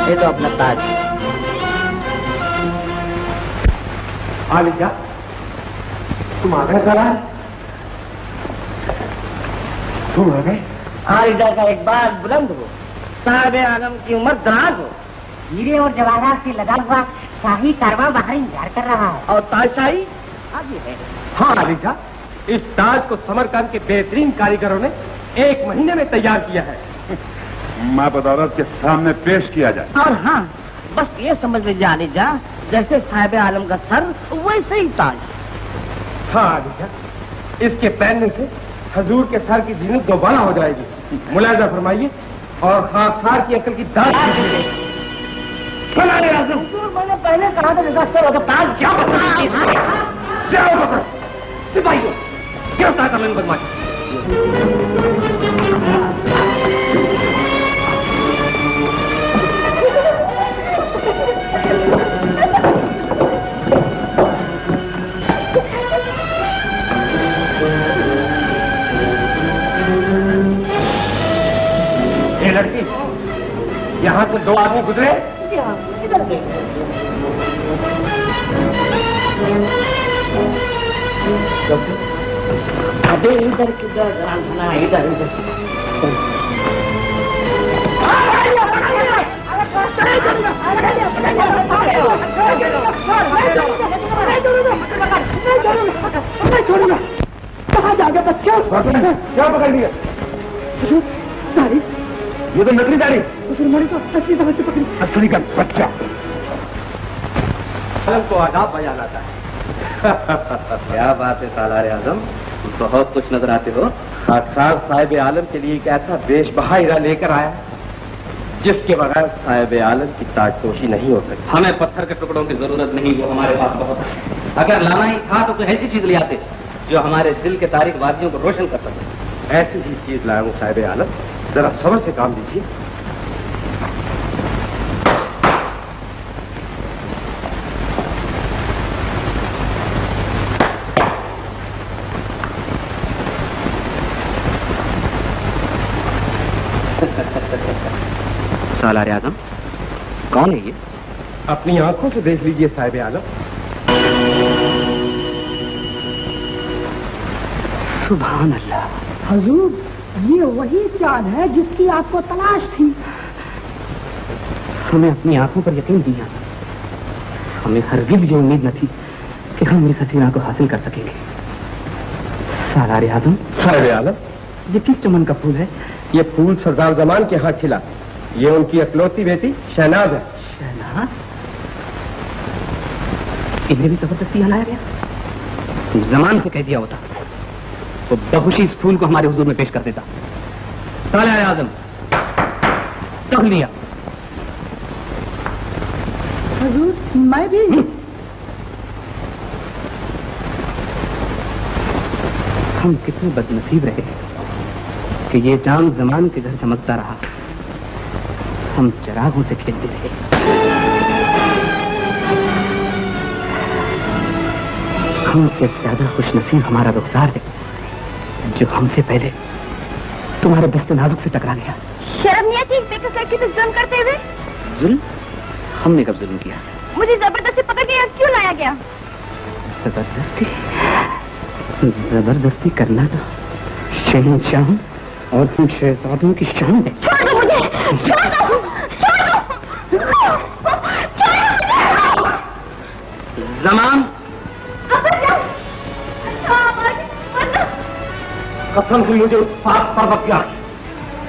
ये तो अपना ताज। आलिजा, तुम आ गए जरा? तुम आ गए? आलिजा का एक बार बुलंद हो, साहब आलम की उम्र दराज हो, हीरे और जवाहरात से लगा हुआ शाही कारवां बाहर इंतजार कर रहा है और ताजशाही आगे है। हाँ आलिजा, इस ताज को समरकंद के बेहतरीन कारीगरों ने 1 महीने में तैयार किया है। माँ बदौलत के सामने पेश किया जाए। और हाँ, बस ये समझ लीजिए आलिजा, जैसे साहिब आलम का सर वैसे ही ताज। हाँ आलिजा, इसके पहनने से हजूर के सर की जीनत दोबारा हो जाएगी। मुलायजा फरमाइए और खाकसार की अकल की दाद मैंने पहले कहा था सर होगा ताज। क्या बता सिपाहियों, गिरफ्तार कर लें बदमाश। ये लड़की, यहाँ से 2 आदमी गुजरे, क्या इधर देख। अबे इधर किधर रांधना, इधर इधर। छोड़ूंगा। कहाँ जा गया बच्चा? क्या पकड़ लिया? दाढ़ी, ये तो नकली दाढ़ी। मैंने तो असली तरह से पकड़ी। असली का बच्चा को आदाब बजा लाता है। क्या बात है सालारे आजम, बहुत कुछ नजर आते हो। खाकसार साहिब आलम के लिए एक ऐसा बेशबहा हीरा लेकर आया जिसके बगैर साहिब आलम की ताजपोशी नहीं हो सकती। हमें पत्थर के टुकड़ों की जरूरत नहीं, वो हमारे पास बहुत है। अगर लाना ही था तो कोई ऐसी चीज ले आते जो हमारे दिल के तारीख वादियों को रोशन कर सके। ऐसी ही चीज लाया हूँ साहिब आलम, जरा सब्र से काम लीजिए। सालारे आजम, कौन है ये? अपनी आंखों से देख लीजिए साहिब आलम। सुभान अल्लाह। हुजूर, ये वही चांद है जिसकी आपको तलाश थी। हमें अपनी आंखों पर यकीन दिया, हमें हरगिज़ ये उम्मीद न थी कि हम इस हसीना को हासिल कर सकेंगे। सालारे आजम, साहिब आलम, ये किस चमन का फूल है? ये फूल सरदार जमान के हाथ खिला। ये उनकी अकलौती बेटी शहनाज है। शहनाज? इन्हें भी जबरदस्ती हलाया गया? जमान से कह दिया होता तो बहुशी इस फूल को हमारे हुजूर में पेश कर देता। सालारे आजम, तब लिया। हुजूर, मैं भी। हम कितने बदनसीब रहे कि ये चांद जमान के घर चमकता रहा, हम चिरागों से खेलते रहे। हमसे ज्यादा खुशनसीब हमारा रुखसार है जो हमसे पहले तुम्हारे दस्ते नाजुक से टकरा गया। शर्म नहीं आती बेकस लड़की पे जुल्म करते हुए? जुल्म? हमने कब जुल्म किया? मुझे जबरदस्ती पकड़ के यहाँ क्यों लाया गया? जबरदस्ती? जबरदस्ती करना तो शहंशाह और हम शहजादों की शान है। छोड़ दो मुझे! छोड़ दो! छोड़ दो! छोड़ दो! जमान, कसम हुई मुझे उस पाक परवरदिगार की,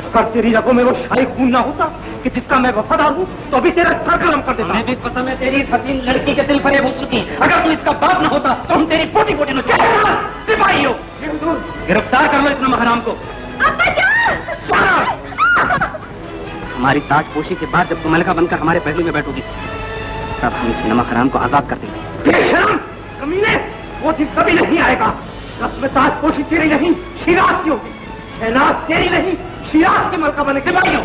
अगर तेरी रगों में वो शाही खून ना होता कि जिसका मैं वफादार हूँ तो अभी तेरा सर कलम कर देता। मैं भी कसम है तेरी हसीन लड़की के दिल फरेब हो चुकी। अगर तू इसका बाप न होता तो हम तेरी पोटी पोटी में सिपाही हो। गिरफ्तार कर लो इस नमक हराम को। हमारी ताजपोशी के बाद जब तुम मलका बनकर हमारे पहलू में बैठोगी तब हम इस नमक हराम को आजाद कर देंगे। बेशरम कमीने, वो दिन कभी नहीं आएगा जब में ताजपोशी तेरी नहीं शिराज की होगी। शहनाज तेरी नहीं शिराज की मलका बने के भाई हो।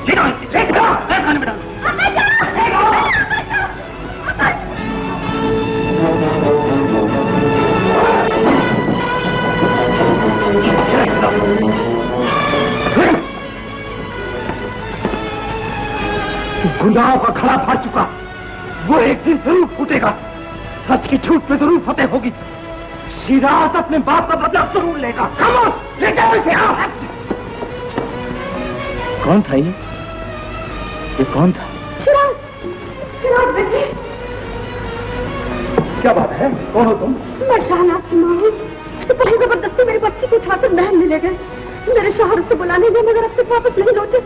खाने में डालो। गुनाहों का खड़ा फाड़ चुका, वो एक दिन जरूर फूटेगा। सच की झूठ पे जरूर फतेह होगी। शिराज अपने बाप का बदला जरूर लेगा। खामोश, ले जाओ इसे। कौन था ये कौन था? शिराज! शिराज बेटे! क्या बात है? कौन हो तुम? मैं शहनाज की माँ हूँ। सिपाही जबरदस्ती मेरी बच्ची को उठाकर महल में ले गए। मेरे शौहर से बुलाने गए मगर अब तक वापस नहीं लौटे।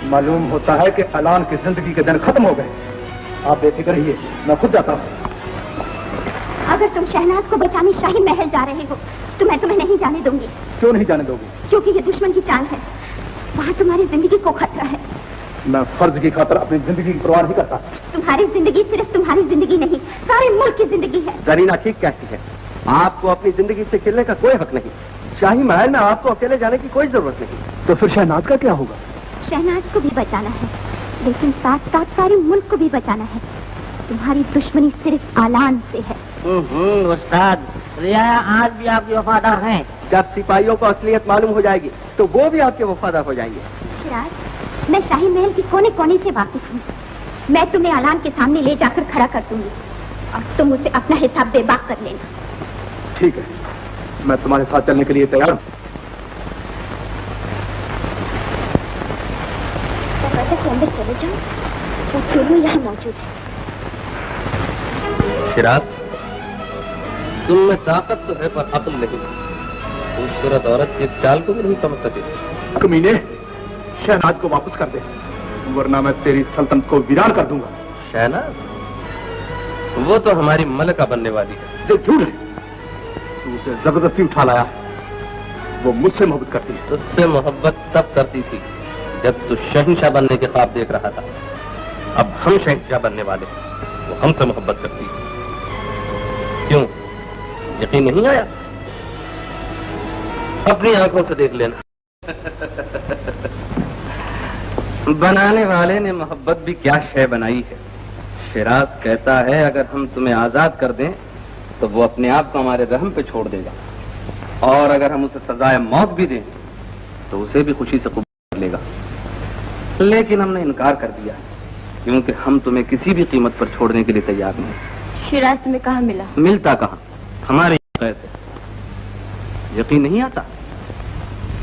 मालूम होता है कि अलान की जिंदगी के दिन खत्म हो गए। आप बेफिक्र रहिए, मैं खुद जाता हूँ। अगर तुम शहनाज को बचाने शाही महल जा रहे हो तो मैं तुम्हें नहीं जाने दूंगी। क्यों नहीं जाने दोगे? क्योंकि ये दुश्मन की चाल है। वहाँ तुम्हारी जिंदगी को खतरा है। मैं फर्ज की खातर अपनी जिंदगी की परवाह नहीं करता। तुम्हारी जिंदगी सिर्फ तुम्हारी जिंदगी नहीं, सारे मुल्क की जिंदगी है। जरीना ठीक कहती है, आपको अपनी जिंदगी से खेलने का कोई हक नहीं। शाही महल में आपको अकेले जाने की कोई जरूरत नहीं। तो फिर शहनाज का क्या होगा? शहनाज को भी बचाना है लेकिन साथ साथ सारे मुल्क को भी बचाना है। तुम्हारी दुश्मनी सिर्फ आलान से है। उस्ताद, रियाया आज भी आपकी वफादार हैं। जब सिपाहियों को असलियत मालूम हो जाएगी तो वो भी आपके वफादार हो जाएंगे। शिराज, मैं शाही महल की कोने कोने से वाकिफ हूँ। मैं तुम्हें आलान के सामने ले जाकर खड़ा कर दूंगी और तुम उसे अपना हिसाब बेबाक कर लेना। ठीक है, मैं तुम्हारे साथ चलने के लिए तैयार हूँ। तो अंदर चले जाओ, वो दोनों यहाँ मौजूद है। शिराज, तुम में ताकत तो है पर अक्ल नहीं। खूबसूरत औरत की चाल को भी नहीं समझ सके। कमीने, शहनाज को वापस कर दे, वरना मैं तेरी सल्तनत को वीरान कर दूंगा। शहनाज? वो तो हमारी मलका बनने वाली है। जो झूठ है, तू उसे जबरदस्ती उठा लाया। वो मुझसे मोहब्बत करती है। तुझसे मोहब्बत तब करती थी जब तू शहंशाह बनने के ख्वाब देख रहा था। अब हम शहंशाह बनने वाले, वो हमसे मोहब्बत करती है। क्यों, यकीन नहीं आया? अपनी आंखों से देख लेना। बनाने वाले ने मोहब्बत भी क्या शय बनाई है। शिराज कहता है अगर हम तुम्हें आजाद कर दें तो वो अपने आप को हमारे रहम पे छोड़ देगा, और अगर हम उसे सजाए मौत भी दें तो उसे भी खुशी से कबूल कर लेगा। लेकिन हमने इनकार कर दिया क्योंकि हम तुम्हें किसी भी कीमत पर छोड़ने के लिए तैयार नहीं। शिराज तुम्हें कहाँ मिला? मिलता कहाँ, हमारे कैद है। यकीन नहीं आता?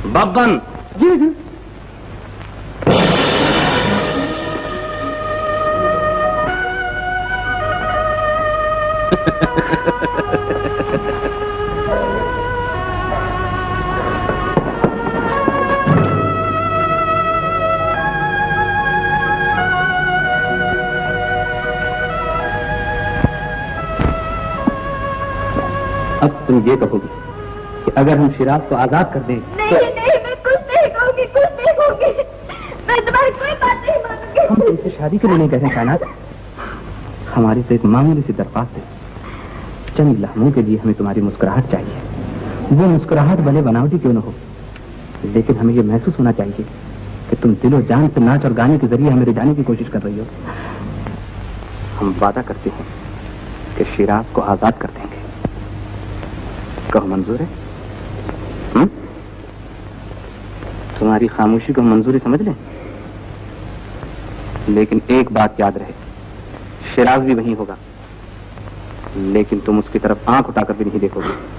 बब्बन। जी जी। अब तुम ये कहोगी कि अगर हम शिराज को आजाद कर दें नहीं, नहीं, मैं कुछ नहीं कहूंगी, कुछ नहीं कहूंगी। मैं तुम्हारी कोई बात नहीं मानूंगी। हम तुमसे शादी के लिए नहीं कह रहे शहनाज। हमारी तो एक मामूली सी दरख्वास्त है। चंद लम्हों के लिए हमें तुम्हारी मुस्कुराहट चाहिए। वो मुस्कुराहट भले बनावटी क्यों न हो, लेकिन हमें ये महसूस होना चाहिए कि तुम दिलो जान से नाच और गाने के जरिए हमें रिझाने की कोशिश कर रही हो। हम वादा करते हैं कि शिराज को आजाद कर देंगे। कहो मंजूर है? तुम्हारी खामोशी को मंजूरी समझ लें, लेकिन एक बात याद रहे, शिराज भी वहीं होगा, लेकिन तुम उसकी तरफ आंख उठाकर भी नहीं देखोगे।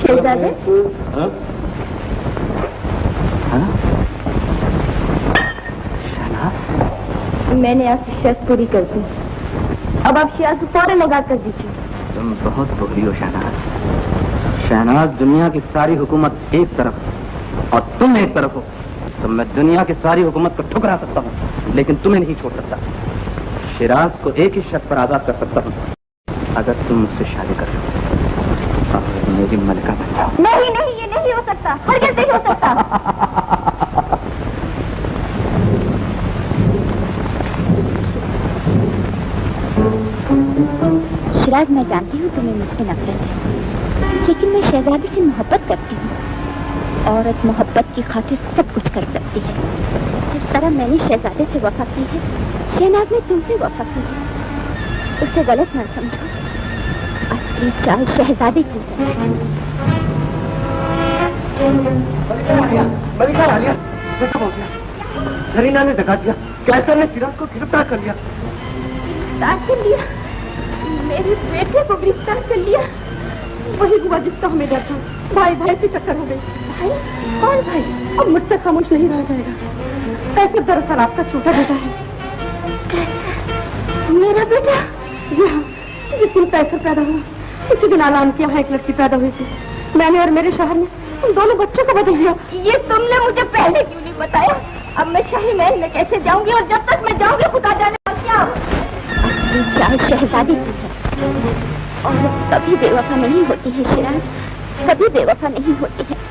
शहजादे हाँ? हाँ? शहनाज, मैंने आपकी शर्त पूरी कर दी। अब आप शियाज को फौरन लगा कर दीजिए। तुम बहुत बुरी हो शहनाज। शहनाज, दुनिया की सारी हुकूमत एक तरफ और तुम एक तरफ हो, तो मैं दुनिया की सारी हुकूमत को ठुकरा सकता हूँ, लेकिन तुम्हें नहीं छोड़ सकता। शिराज को एक ही शर्त पर आजाद कर सकता हूँ, अगर तुम मुझसे शादी कर लो और मेरी मलिका बन जाओ। नहीं नहीं, ये नहीं हो सकता, हरगिज़ नहीं हो सकता। शिराज, मैं जानती हूँ तुम्हें मुझसे नफरत है, लेकिन मैं शहजादी से मोहब्बत करती हूँ। औरत मोहब्बत की खातिर सब कुछ कर सकती है। जिस तरह मैंने शहजादे से वफा की है, शहनाज ने तुमसे वफा की है। उसे गलत न समझो, असली चाल शहजादी की है। मलिका आलिया, कैसा पहुंच गया? जरीना ने धक्का दिया, कैसर ने सिराज को गिरफ्तार कर लिया। गिरफ्तार कर लिया? मेरे बेटे को गिरफ्तार कर लिया? वही हुआ जिसका हमें डर था। भाई भाई से चक्कर हो गई। भाई? कौन भाई? अब मुझसे खामोश नहीं रह जाएगा। कैसे दरअसल आपका छोटा बेटा है। मेरा बेटा? जी हाँ, जिस दिन कैसर पैदा हुआ उसी दिन ऐलान किया है एक लड़की पैदा हुई थी। मैंने और मेरे शहर ने उन दोनों बच्चों को बदल दिया। ये तुमने मुझे पहले क्यों नहीं बताया? अब मैं शाही महल में कैसे जाऊंगी, और जब तक मैं जाऊंगी खुदा जाने और क्या। चाहे शहजादी की है, और कभी बेवफा नहीं होती है शिराज, कभी बेवफा नहीं होती है।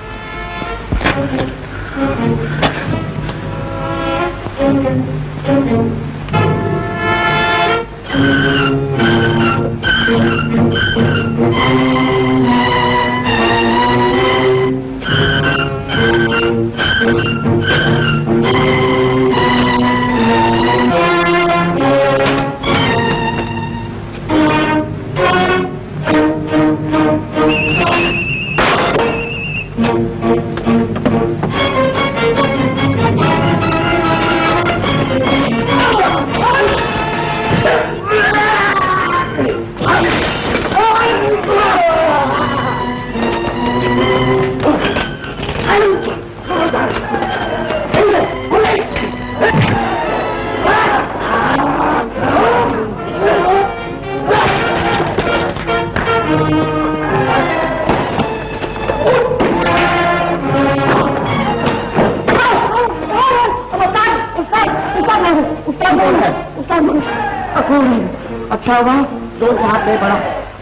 अच्छा हुआ जोर से हाथ नहीं पड़ा,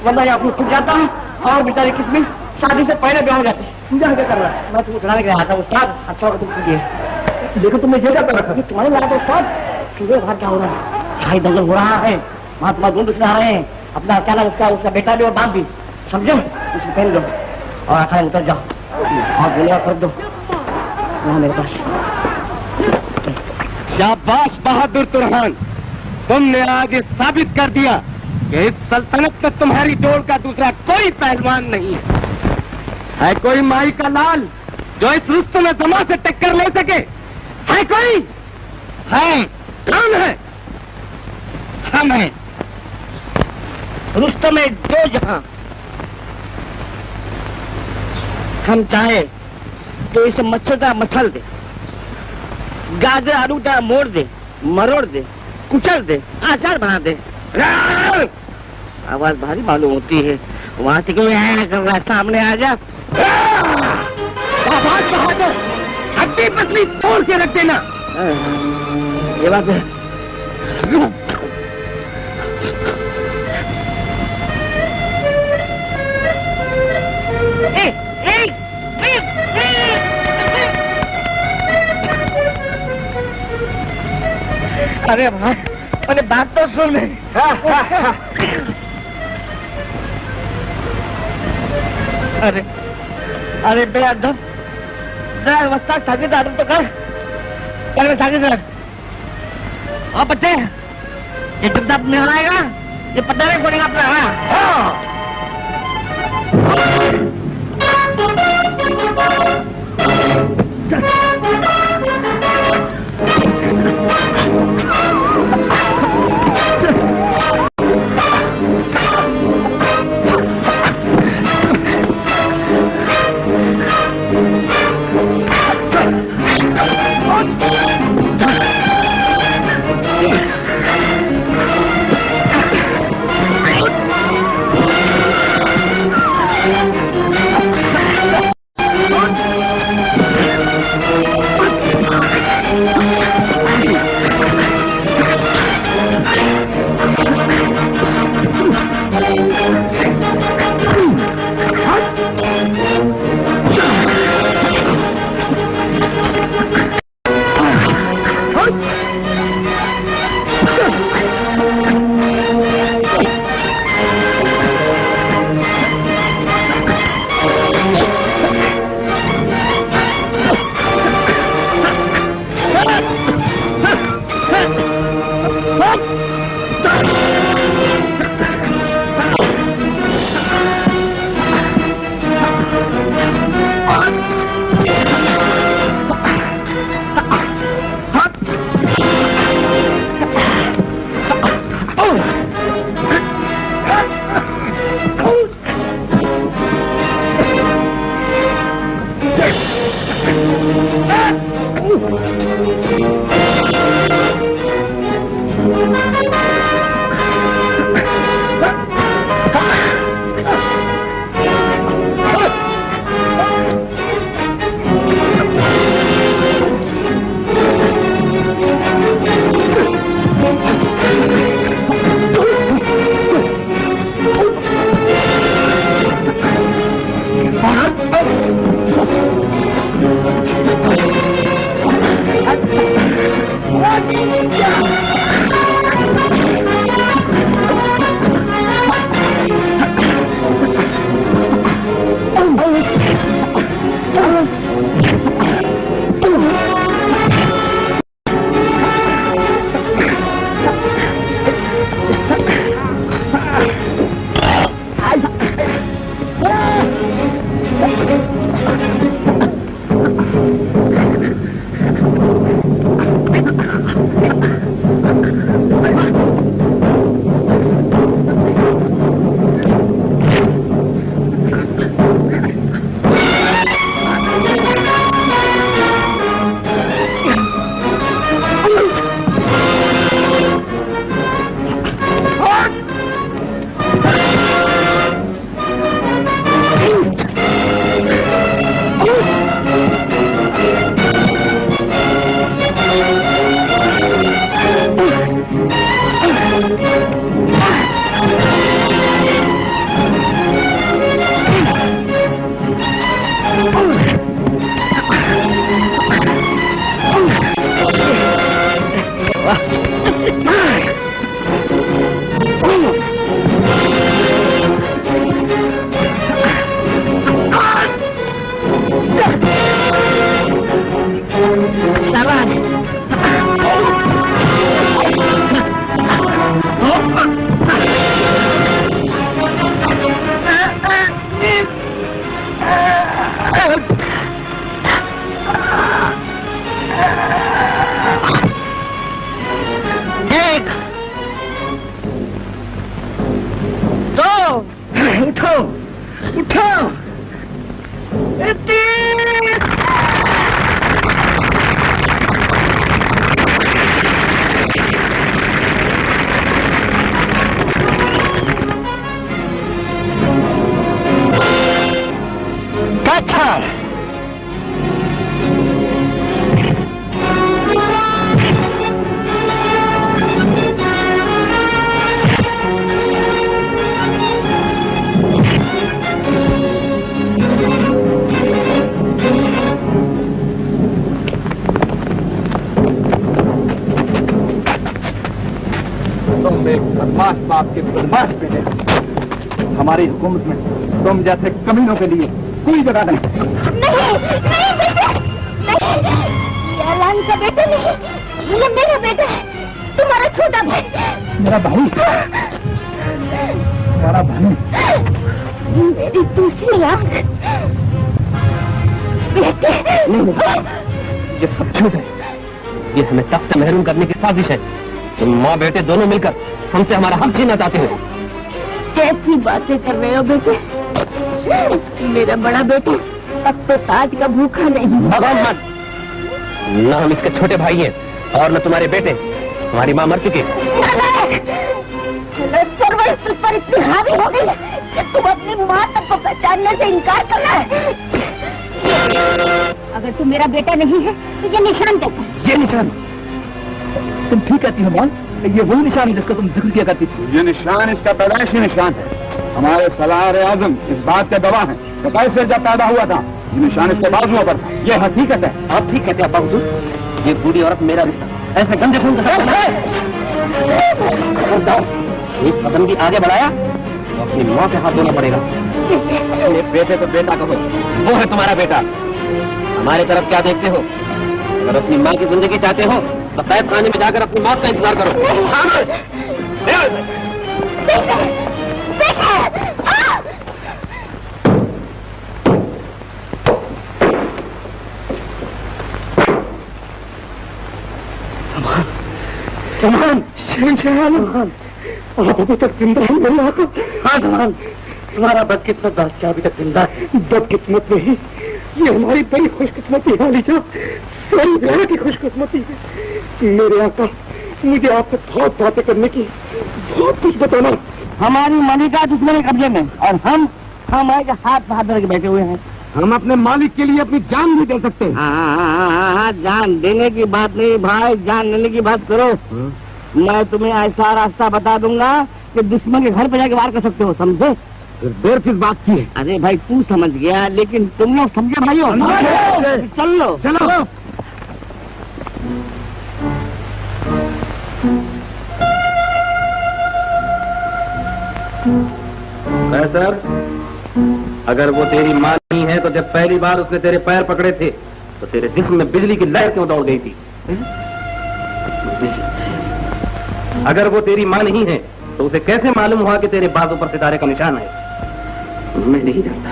वरना यहाँ खुद जाता और बेचारी किसमिस शादी से पहले ब्याह हो जाती। पूजा क्या कर रहा है? मैं तुमको सुनाने के लिए आया था उस्ताद। अच्छा होगा तुम कीजिए। देखो तुमने ये क्या कर रखा है? तुम्हारे लायक उस्ताद सीधे बाहर क्या हो रहा है? शाही दंगल हो रहा है, महात्मा ढूंढ आ रहे हैं। अपना अचानक उसका बेटा भी और बाप भी, समझो? उसे पहन दो और अखाड़े उतर जाओ और गोलियां कर दो वहाँ मेरे पास। शाबाश बहादुर तुरहान, तुमने आज ये साबित कर दिया कि इस सल्तनत में तुम्हारी जोड़ का दूसरा कोई पहलवान नहीं है। कोई माई का लाल जो इस रुस्तम जमा से टक्कर ले सके? है कोई? है? कौन है? हम हैं रुस्तम दो जहां। हम चाहे तो इसे मच्छरदा मसल दे, गाजर आलूदा मोड़ दे, मरोड़ दे, कुचल दे, आचार बना दे। आवाज भारी मालूम होती है, वहां से क्यों आया कर रहा है? सामने आ जा। आवाज बहादुर, हड्डी पसली तोड़ के रख देना। ये बात है। अरे भाई, अरे बात तो सुन। अरे अरे बेअदब, जरा वस्ता सागीदार तो कर सागीदार। और बच्चे, ये चुपचाप में आएगा, ये पता नहीं बोलेगा अपना। आपके बदमाश बेटे, हमारी हुकूमत में तुम जैसे कमीनों के लिए कोई जगह नहीं। नहीं, बेटे, नहीं, ये अलान का बेटा नहीं, ये मेरा बेटा है, तुम्हारा छोटा भाई। मेरा भाई? तुम्हारा भाई? मेरी दूसरी आंख। बेटे, ये सब झूठ है। ये हमें तख्त से महरूम करने की साजिश है। तुम माँ बेटे दोनों मिलकर हमसे हमारा हक छीनना चाहते हो। कैसी बातें कर रहे हो बेटे? मेरा बड़ा बेटा अब तो ताज का भूखा नहीं। भगवान, न हम इसके छोटे भाई हैं और न तुम्हारे बेटे। हमारी माँ मर चुकी। सर्वस्व तुझ पर इतनी हावी हो गई कि तुम अपनी माँ तक को पहचानने से इनकार कर रहा है। अगर तू मेरा बेटा नहीं है तो ये निशान देखो। ये निशान? तुम ठीक कहती हो मौन, ये वही निशान है जिसका तुम जिक्र किया करती थी। ये निशान इसका पैदाइशी निशान है। हमारे सलार आजम इस बात के गवाह हैं कि कैसे जब पैदा हुआ था ये निशान इसके बाजुओं पर। ये हकीकत है। आप ठीक कहते हैं बाबूजी। ये बूढ़ी औरत मेरा रिश्ता ऐसे गंदे खून का एक कदम भी आगे बढ़ाया तो अपनी माँ के हाथ धोना पड़ेगा। अपने बेटे को बेटा कहो, वो है तुम्हारा बेटा। हमारे तरफ क्या देखते हो? अगर अपनी माँ की जिंदगी चाहते हो तो कैद खाने में जाकर अपनी मौत का इंतजार करो। समान, आप अभी तक जिंदा ही नहीं आता। हाँ समान, तुम्हारा बदकिस्मत बादशाह अभी तक जिंदा है। बदकिस्मत नहीं, ये हमारी बड़ी खुशकिस्मती है लीजा, सारी दुनिया की खुशकिस्मती है। मेरे आका, मुझे आपसे बहुत बातें करने की, बहुत कुछ बताना। हमारी मलिका दुश्मन के कब्जे में और हम हमारे हाथ बाहर धर के बैठे हुए हैं। हम अपने मालिक के लिए अपनी जान भी दे सकते हैं। हाँ, जान देने की बात नहीं भाई, जान लेने की बात करो। मैं तुम्हें ऐसा रास्ता बता दूंगा कि दुश्मन के घर पे जाके वार कर सकते हो, समझे? देर किस बात की है? अरे भाई तू समझ गया, लेकिन तुम लोग समझे भाई हो। चलो चलो। सर, अगर वो तेरी माँ नहीं है तो जब पहली बार उसने तेरे पैर पकड़े थे तो तेरे जिस्म में बिजली की लहर क्यों दौड़ गई थी? अगर वो तेरी माँ नहीं है तो उसे कैसे मालूम हुआ कि तेरे बाजू पर सितारे का निशान है? मैं नहीं जानता,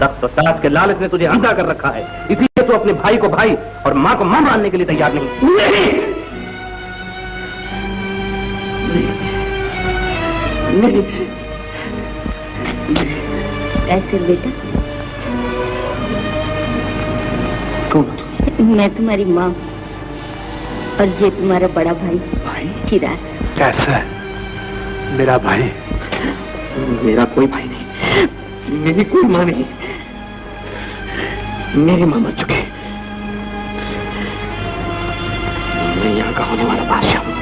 तख्त और ताज के लालच ने तुझे अंधा कर रखा है, इसीलिए तू अपने भाई को भाई और माँ को माँ मानने के लिए तैयार नहीं। नहीं ऐसे बेटा, कौन? मैं तुम्हारी माँ और ये तुम्हारा बड़ा भाई किरार। कैसा है मेरा भाई? मेरा कोई भाई नहीं, मेरी कोई माँ नहीं, मेरी माँ मर चुके। मैं यहाँ का होने वाला बादशाह हूँ,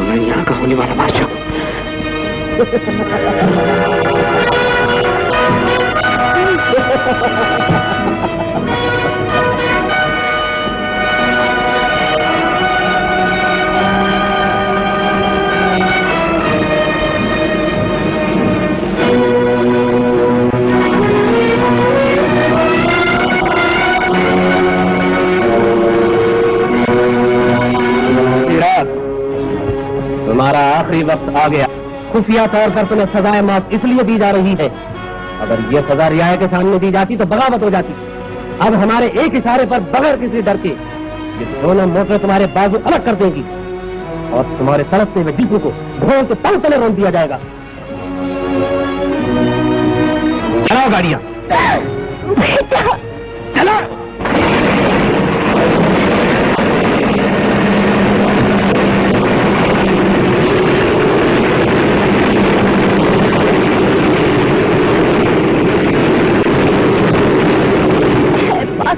मैं यहाँ का होने वाला बादशाह हूँ। तुम्हारा आखिरी वक्त आ गया। खुफिया तौर पर तुम्हें सजाए मौत इसलिए दी जा रही है। अगर ये सजा रियाया के सामने दी जाती तो बगावत हो जाती। अब हमारे एक इशारे पर बगैर किसी डर के ये दोनों मोटरें तुम्हारे बाजू अलग कर देंगी और तुम्हारे तड़पते हुए जीपू को घोड़ के तंग तले रोक दिया जाएगा। चलाओ गाड़ियां, चलो।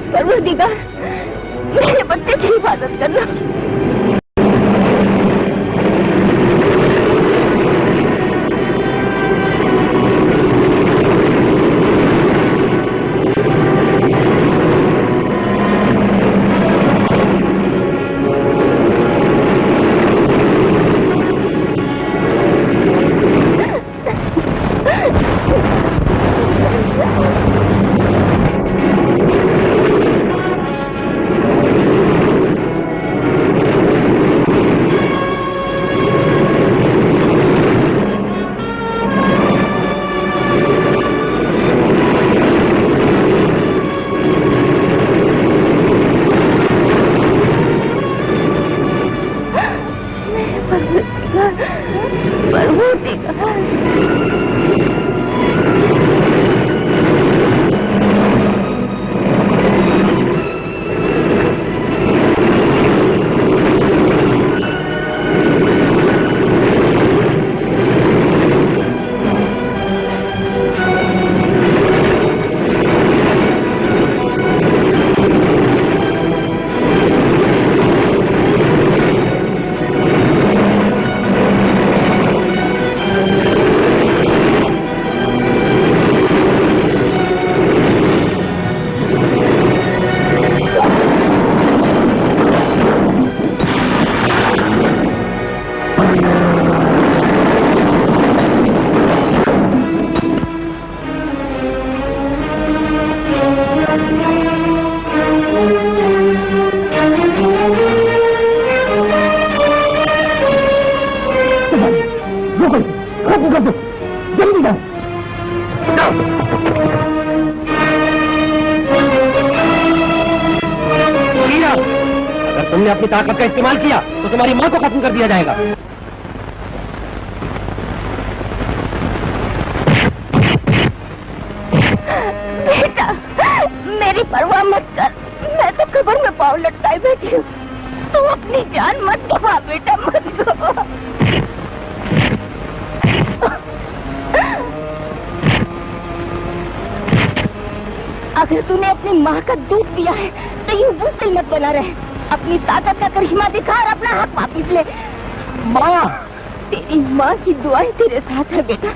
परवरदिगार, मेरे बच्चे की हिफाजत करना। अगर तुमने अपनी ताकत का इस्तेमाल किया तो तुम्हारी माँ को खत्म कर दिया जाएगा। बेटा, मेरी परवाह मत कर, मैं तो कब्र में पाँव लटकाए बैठी हूँ। तू अपनी जान मत गवा बेटा, मत गवा। अगर तूने अपनी माँ का दूध पिया है तो यूं बुज़दिल मत बना रहे। अपनी ताकत का करिश्मा दिखा और अपना हक वापिस ले। माँ, तेरी माँ की दुआएं तेरे साथ है बेटा।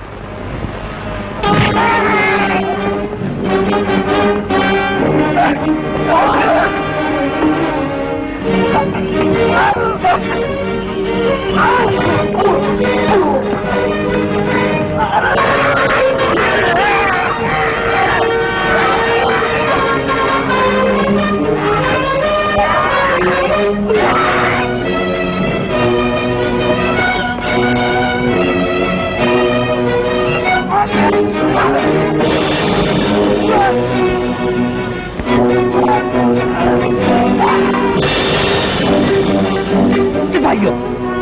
भाइयों,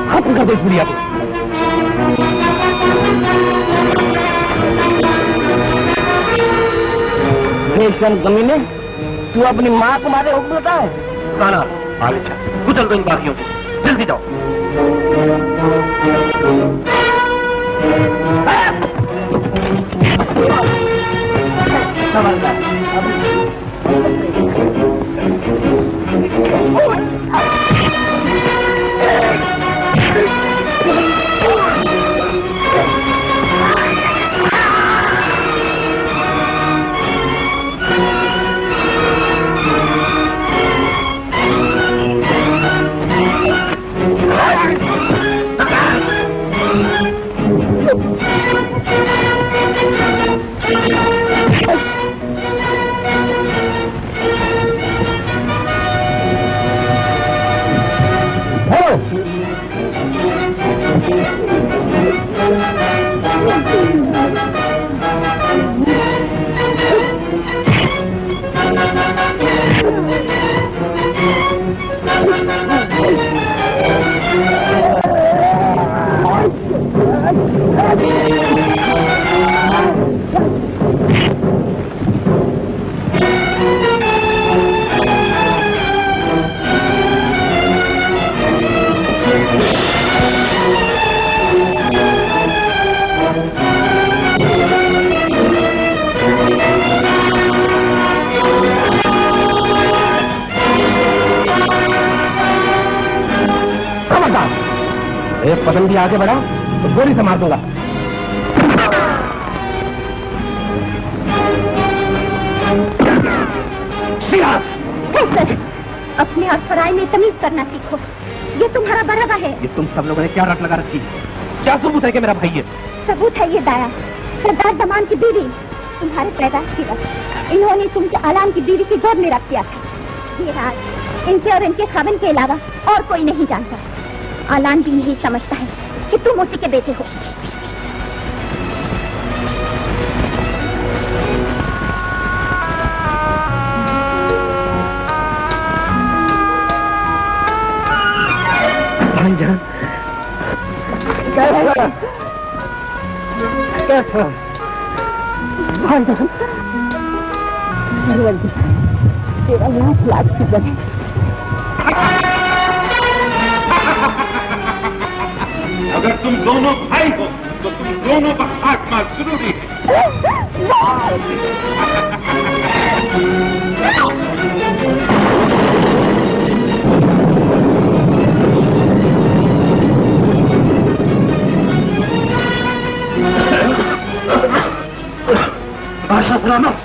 खत्म कर दो इस दुनिया को। कमीने, तू अपनी माँ को मारे हुक्म देता है? साला आगे चल, कुचल दो इन बागियों को, जल्दी जाओ। एक पतंग भी आगे बढ़ा तो गोली से मार दूंगा। अपने आप पराई में तमीज करना सीखो। ये तुम्हारा बराबा है। ये तुम सब लोगों ने क्या रट लगा रखी? क्या सबूत है कि मेरा भाई है? सबूत है ये दाया, सरदार दमान की बीवी। तुम्हारे पैदाश की वक्त इन्होंने तुमसे आलान की बीवी की गोद में रख दिया था। ये राज इनके और इनके खाविन के अलावा और कोई नहीं जानता। आलान भी यही समझता है कि तुम उसी के बेटे हो। भाईजान, कैसा? भाईजान, तेरा लाख लाख शुक्र है। अगर तुम दोनों भाई हो तो तुम दोनों का खात्मा जरूरी है। बादशाह सलामत।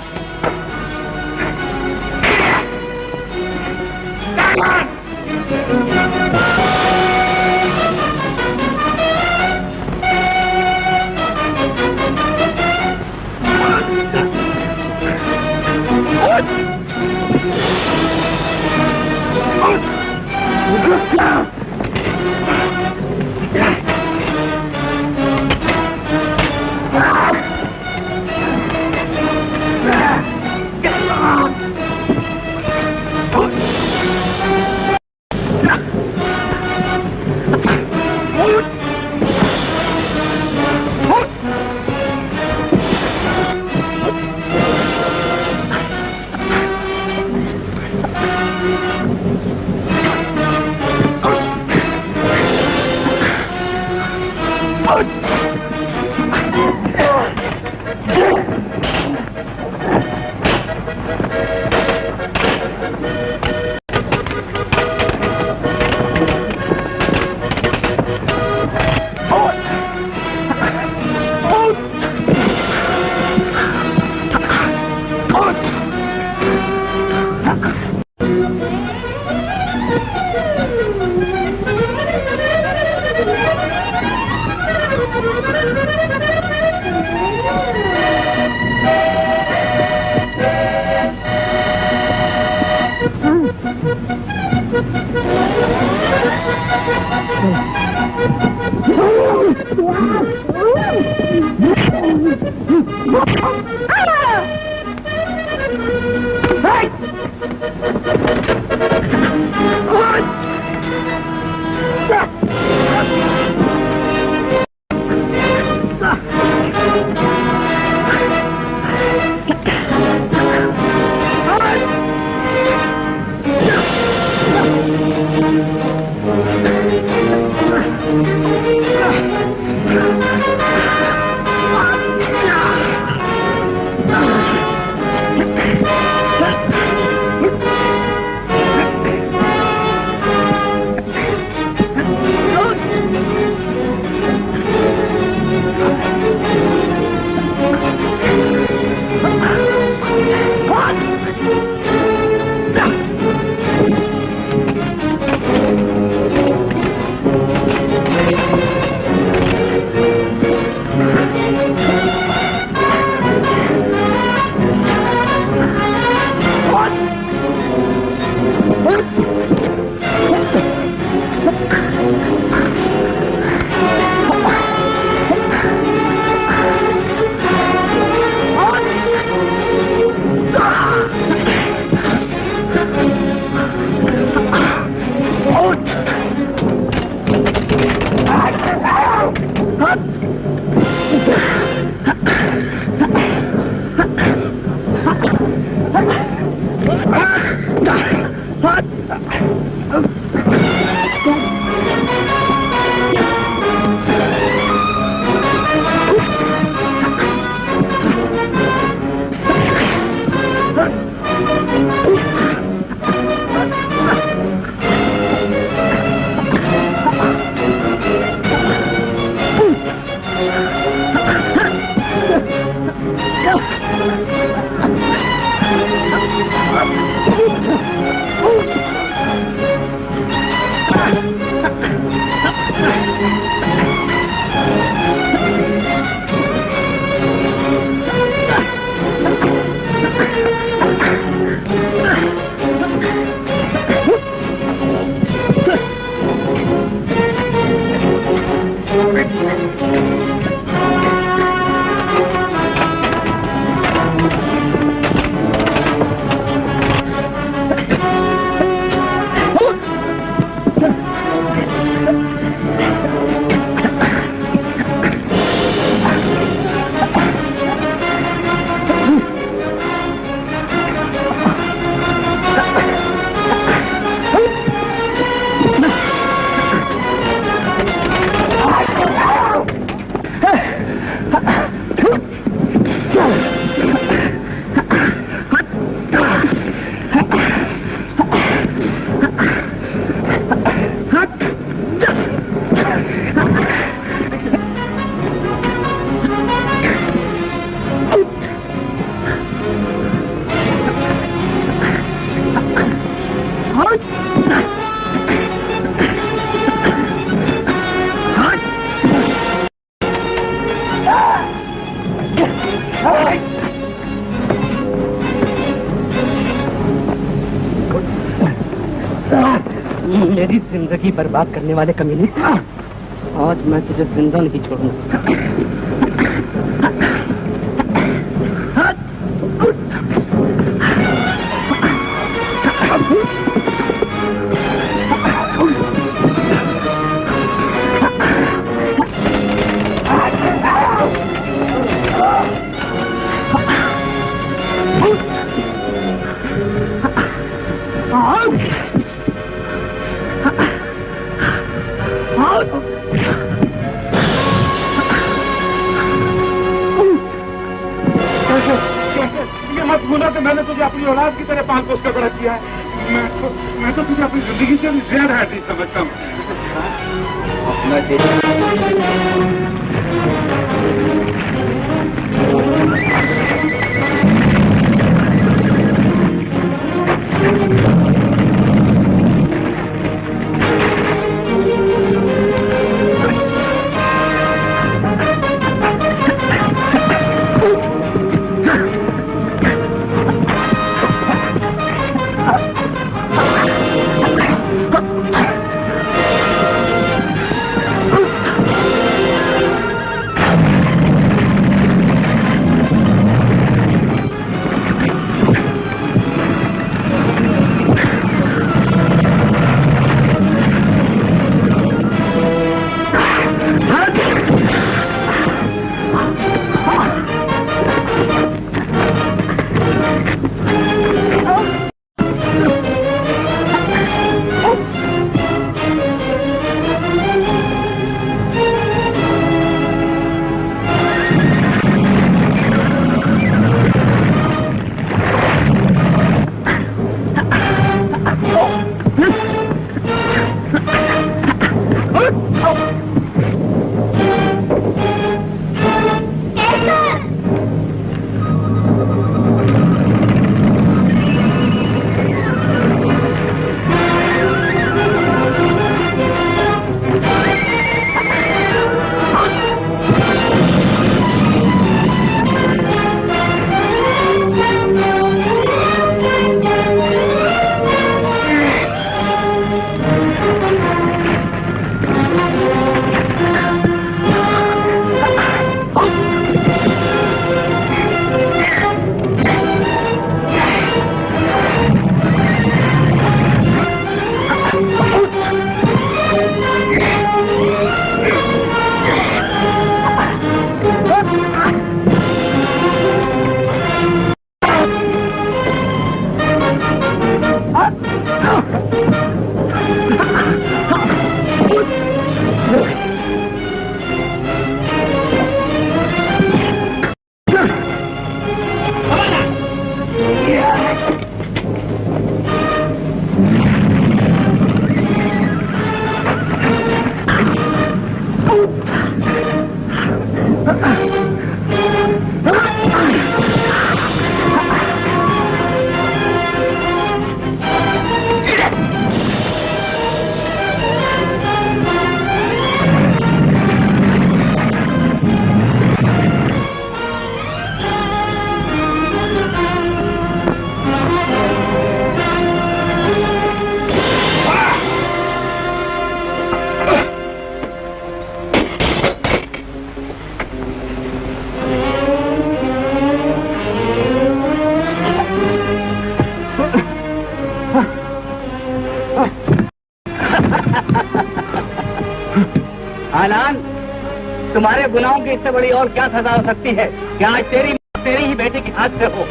मेरी जिंदगी बर्बाद करने वाले कमीने, आज मैं तुझे जिंदा नहीं छोड़ूंगा। ये मत भूलना कि मैंने तुझे अपनी औलाद की तरह पाल पोस कर बड़ा किया है। मैं तो तुझे अपनी जिंदगी से भी ज्यादा है समझता हूँ। आलान, तुम्हारे गुनाहों की इससे बड़ी और क्या सजा हो सकती है कि आज तेरी ही बेटी के हाथ से हो।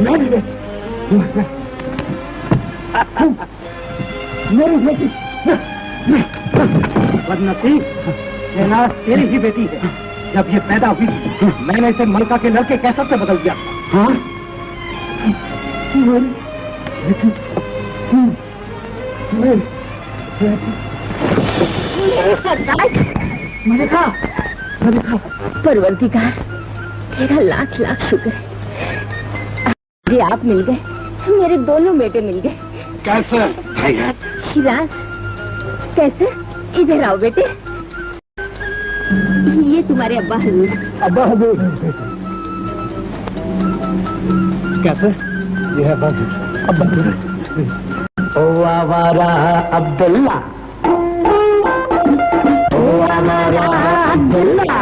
मेरी बेटी बदनसीब, शहनाज तेरी ही बेटी है। जब ये पैदा हुई मैंने इसे मलका के लड़के कैसे से बदल दिया। हाँ मलिका, परवरदिगार तेरा लाख लाख शुक्र है। जी आप मिल गए, मेरे दोनों बेटे मिल गए। कैसे? शिराज, कैसे? इधर आओ बेटे। ये तुम्हारे अब्बा हजूर। अब्बा हजूर कैसे? ये है बस अब ओ आवारा अब्दुल्ला, ओ आवारा अब्दुल्ला,